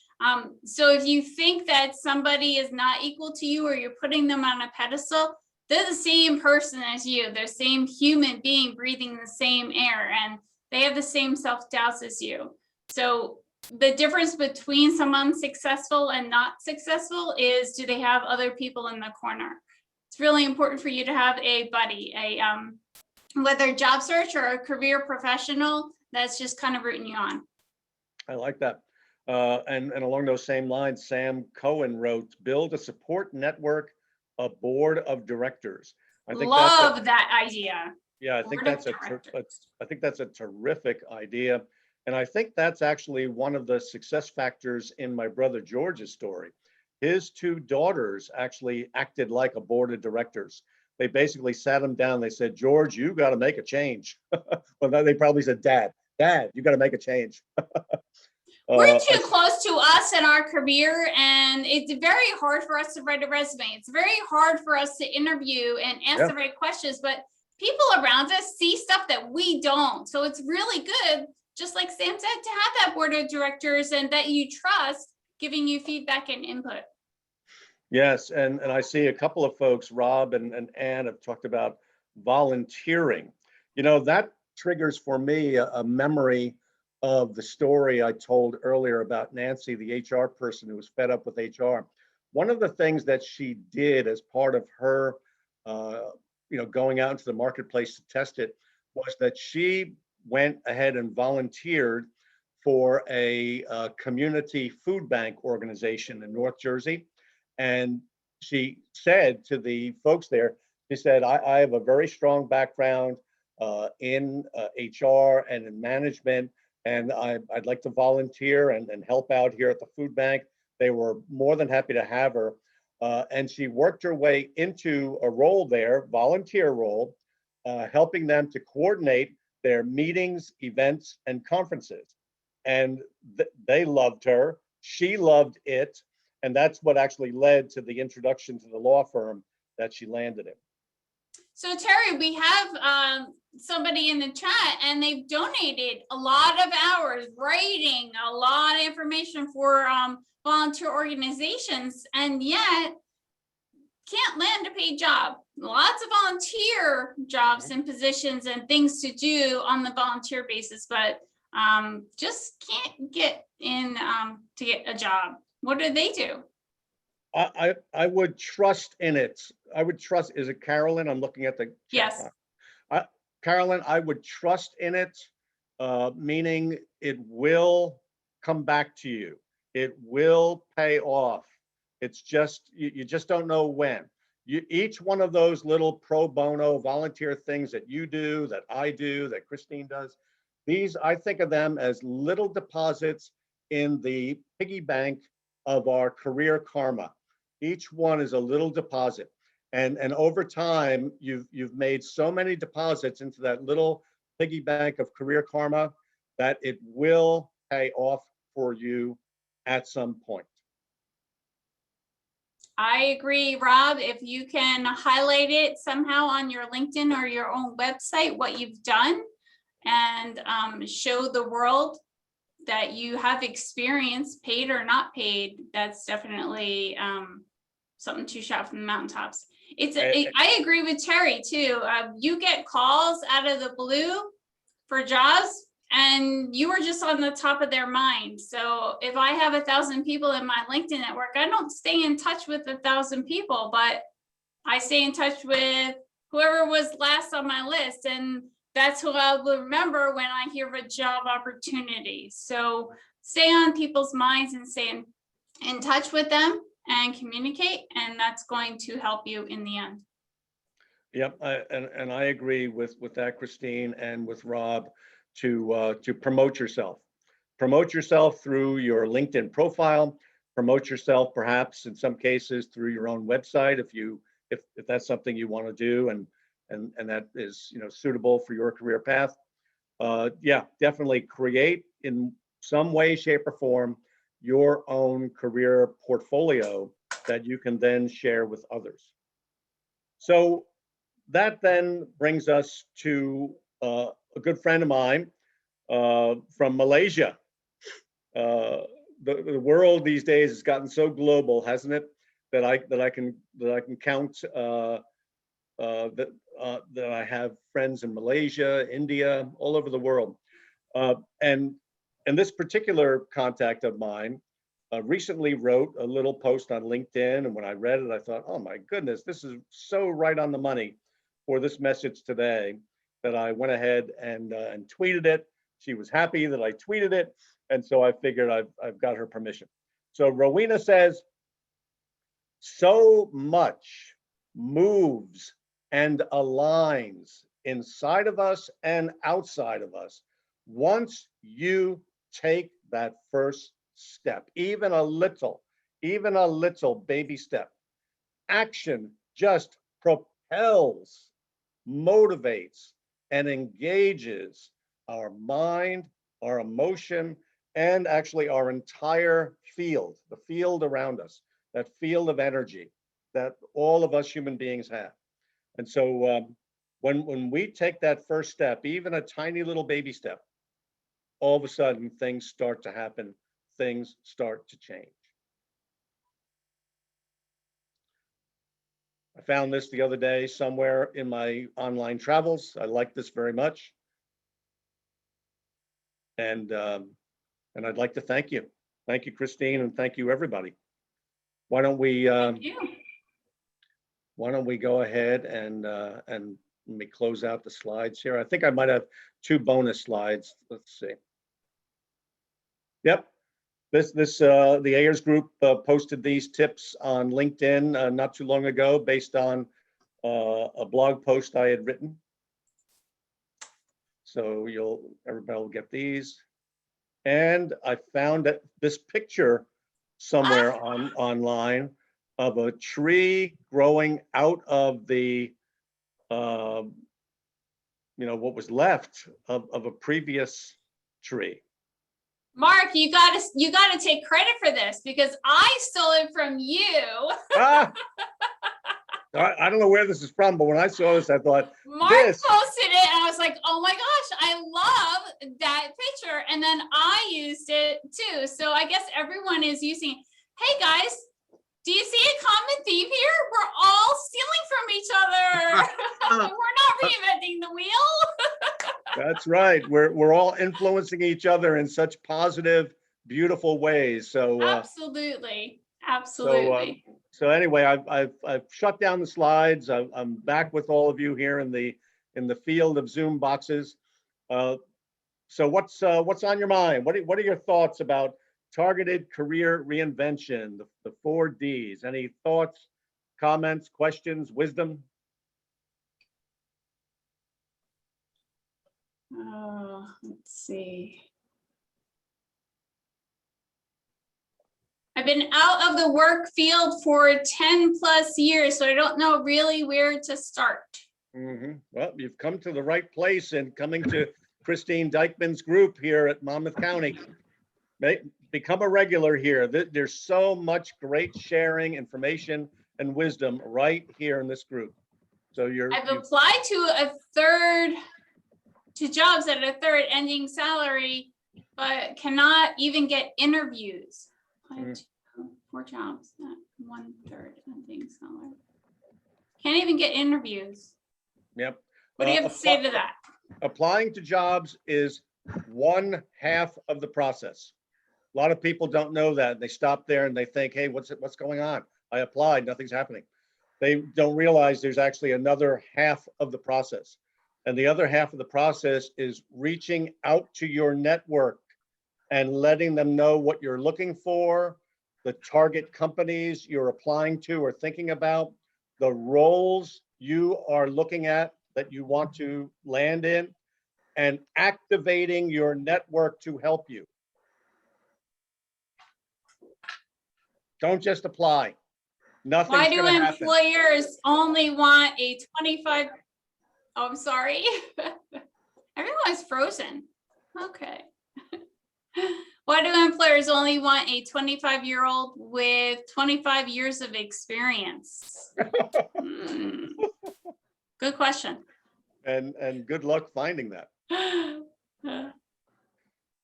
Speaker 1: So if you think that somebody is not equal to you or you're putting them on a pedestal, they're the same person as you. They're the same human being breathing the same air, and they have the same self-doubts as you. So the difference between someone successful and not successful is, do they have other people in the corner? It's really important for you to have a buddy, whether job search or a career professional that's just kind of rooting you on.
Speaker 2: I like that. And along those same lines, Sam Cohen wrote, build a support network, a board of directors. I think
Speaker 1: love that idea.
Speaker 2: Yeah, I think that's a terrific idea. And I think that's actually one of the success factors in my brother George's story. His two daughters actually acted like a board of directors. They basically sat him down. They said, George, you got to make a change. Well, they probably said, Dad, you got to make a change.
Speaker 1: We're
Speaker 2: Uh, I,
Speaker 1: too close to us and our career, and it's very hard for us to write a resume. It's very hard for us to interview and ask
Speaker 2: yeah.
Speaker 1: the right questions, but people around us see stuff that we don't. So it's really good, just like Sam said, to have that board of directors and that you trust giving you feedback and input.
Speaker 2: Yes, and I see a couple of folks, Rob and Ann, have talked about volunteering. You know, that triggers for me a memory of the story I told earlier about Nancy, the HR person who was fed up with HR. One of the things that she did as part of her, going out into the marketplace to test it was that she went ahead and volunteered for a community food bank organization in North Jersey. And she said to the folks there, she said, I have a very strong background in HR and in management, and I'd like to volunteer and help out here at the food bank. They were more than happy to have her. And she worked her way into a role there, volunteer role, helping them to coordinate their meetings, events, and conferences. And they loved her. She loved it. And that's what actually led to the introduction to the law firm that she landed in.
Speaker 1: So Terry, we have somebody in the chat, and they've donated a lot of hours writing a lot of information for volunteer organizations, and yet can't land a paid job. Lots of volunteer jobs and positions and things to do on the volunteer basis, but just can't get in to get a job. What do they do?
Speaker 2: I would trust in it. I would trust. Is it Carolyn? I'm looking at the chat.
Speaker 1: Yes.
Speaker 2: Carolyn, I would trust in it, meaning it will come back to you. It will pay off. It's just, you just don't know when. Each one of those little pro bono volunteer things that you do, that I do, that Christine does, these, I think of them as little deposits in the piggy bank of our career karma. Each one is a little deposit. And over time, you've made so many deposits into that little piggy bank of career karma that it will pay off for you at some point.
Speaker 1: I agree, Rob. If you can highlight it somehow on your LinkedIn or your own website, what you've done, and show the world that you have experience, paid or not paid, that's definitely something to shout from the mountaintops. I agree with Terry too. You get calls out of the blue for jobs, and you are just on the top of their mind. So if I have 1,000 people in my LinkedIn network, I don't stay in touch with 1,000 people, but I stay in touch with whoever was last on my list. And that's who I'll remember when I hear of a job opportunity. So stay on people's minds and stay in touch with them and communicate. And that's going to help you in the end.
Speaker 2: Yep, and I agree with that, Christine, and with Rob, to promote yourself. Promote yourself through your LinkedIn profile. Promote yourself, perhaps in some cases, through your own website, if that's something you want to do, and that is suitable for your career path. Yeah, definitely create in some way, shape, or form your own career portfolio that you can then share with others. So that then brings us to a good friend of mine from Malaysia. The world these days has gotten so global, hasn't it? That I can count that I have friends in Malaysia, India, all over the world. And this particular contact of mine recently wrote a little post on LinkedIn, and when I read it, I thought, oh my goodness, this is so right on the money for this message today, that I went ahead and tweeted it. She was happy that I tweeted it, and so I figured I've got her permission. So Rowena says, so much moves and aligns inside of us and outside of us once you take that first step, even a little baby step. Action just propels, motivates, and engages our mind, our emotion, and actually our entire field, the field around us, that field of energy that all of us human beings have. And so when we take that first step, even a tiny little baby step, all of a sudden things start to happen, things start to change. I found this the other day somewhere in my online travels. I like this very much. And I'd like to thank you. Thank you, Christine, and thank you, everybody. Why don't we go ahead and let me close out the slides here. I think I might have 2 bonus slides. Let's see. Yep. The Ayers Group posted these tips on LinkedIn not too long ago based on a blog post I had written. So everybody will get these. And I found that this picture somewhere online of a tree growing out of the what was left of a previous tree.
Speaker 1: Mark, you gotta take credit for this because I stole it from you.
Speaker 2: I don't know where this is from, but when I saw this, I thought
Speaker 1: Mark posted it, and I was like, "Oh my gosh, I love that picture!" And then I used it too. So I guess everyone is using. Hey guys, do you see a common theme here? We're all stealing from each other. We're not reinventing the wheel.
Speaker 2: That's right. We're all influencing each other in such positive, beautiful ways. So
Speaker 1: absolutely.
Speaker 2: So anyway, I've shut down the slides. I'm back with all of you here in the field of Zoom boxes. So what's on your mind? What are your thoughts about targeted career reinvention, the 4 Ds? Any thoughts, comments, questions, wisdom?
Speaker 1: Let's see. I've been out of the work field for 10 plus years, so I don't know really where to start.
Speaker 2: Well, you've come to the right place and coming to Christine Dykman's group here at Monmouth County. Become a regular here. There's so much great sharing, information, and wisdom right here in this group. So I've
Speaker 1: applied to jobs at a third ending salary, but cannot even get interviews. 4 jobs at 1/3 ending salary. Can't even get interviews.
Speaker 2: Yep.
Speaker 1: What do you have to say to that?
Speaker 2: Applying to jobs is 1/2 of the process. A lot of people don't know that. They stop there and they think, hey, what's going on? I applied, nothing's happening. They don't realize there's actually another 1/2 of the process. And the other 1/2 of the process is reaching out to your network and letting them know what you're looking for, the target companies you're applying to or thinking about, the roles you are looking at that you want to land in, and activating your network to help you. Don't just apply. Nothing's
Speaker 1: Why do
Speaker 2: gonna happen.
Speaker 1: employers only want a 25? Oh, I'm sorry. Everyone's frozen. Okay. Why do employers only want a 25-year-old with 25 years of experience? Good question.
Speaker 2: And good luck finding that.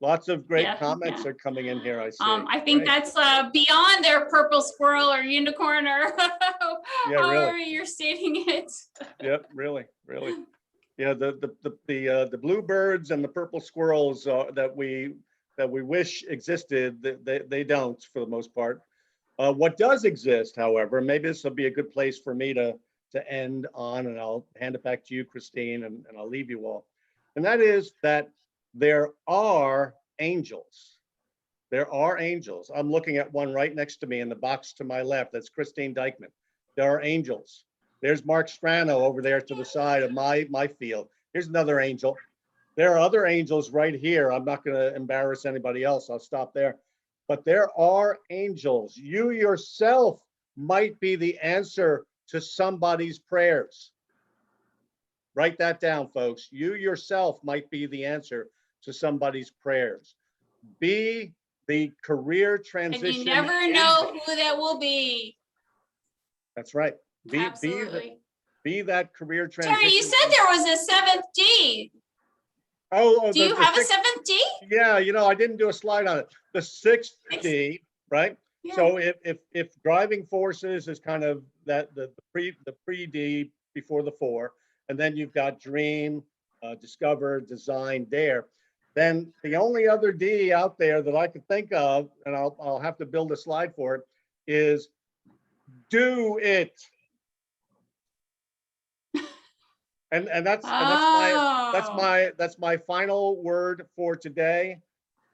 Speaker 2: Lots of great comments are coming in here, I see.
Speaker 1: I think that's beyond their purple squirrel or unicorn or however you're stating it.
Speaker 2: Yep, really. Yeah, the bluebirds and the purple squirrels that we wish existed, they don't for the most part. What does exist, however, maybe this will be a good place for me to end on, and I'll hand it back to you, Christine, and I'll leave you all. And that is that there are angels. There are angels. I'm looking at one right next to me in the box to my left. That's Christine Dykman. There are angels. There's Mark Strano over there to the side of my field. Here's another angel. There are other angels right here. I'm not going to embarrass anybody else. I'll stop there. But there are angels. You yourself might be the answer to somebody's prayers. Write that down, folks. You yourself might be the answer to somebody's prayers. be the career
Speaker 1: And
Speaker 2: transition.
Speaker 1: you never know who that will be.
Speaker 2: That's right.
Speaker 1: Absolutely.
Speaker 2: Be that career transition.
Speaker 1: Terry, you said there was a seventh D.
Speaker 2: Oh,
Speaker 1: Do you have a seventh D?
Speaker 2: Yeah, I didn't do a slide on it. The sixth D, right?
Speaker 1: Yeah.
Speaker 2: So if driving forces is kind of that the pre D before the four, and then you've got dream, discover, design, dare. Then the only other D out there that I could think of, and I'll have to build a slide for it, is do it. And that's my final word for today.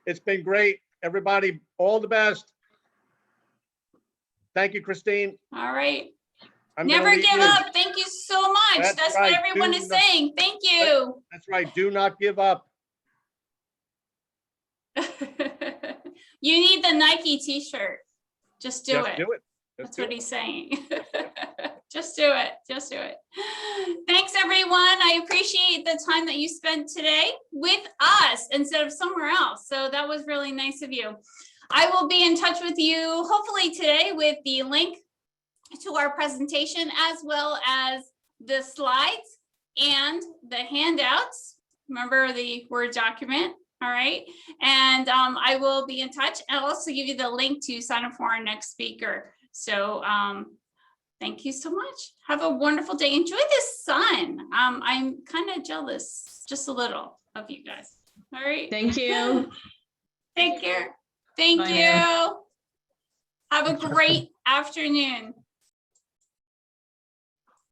Speaker 2: It's been great, everybody. All the best. Thank you, Christine.
Speaker 1: All right. Never give up. Thank you so much. That's right. What everyone is saying. Thank you.
Speaker 2: That's right. Do not give up.
Speaker 1: You need the Nike t-shirt. Just do it.
Speaker 2: Do it.
Speaker 1: That's what he's saying. Just do it. Just do it. Thanks, everyone. I appreciate the time that you spent today with us instead of somewhere else. So that was really nice of you. I will be in touch with you hopefully today with the link to our presentation, as well as the slides and the handouts. Remember the Word document. All right. And I will be in touch. I'll also give you the link to sign up for our next speaker. So thank you so much. Have a wonderful day. Enjoy the sun. I'm kind of jealous, just a little, of you guys. All right.
Speaker 3: Thank you.
Speaker 1: Take care. Thank you. Have a great afternoon.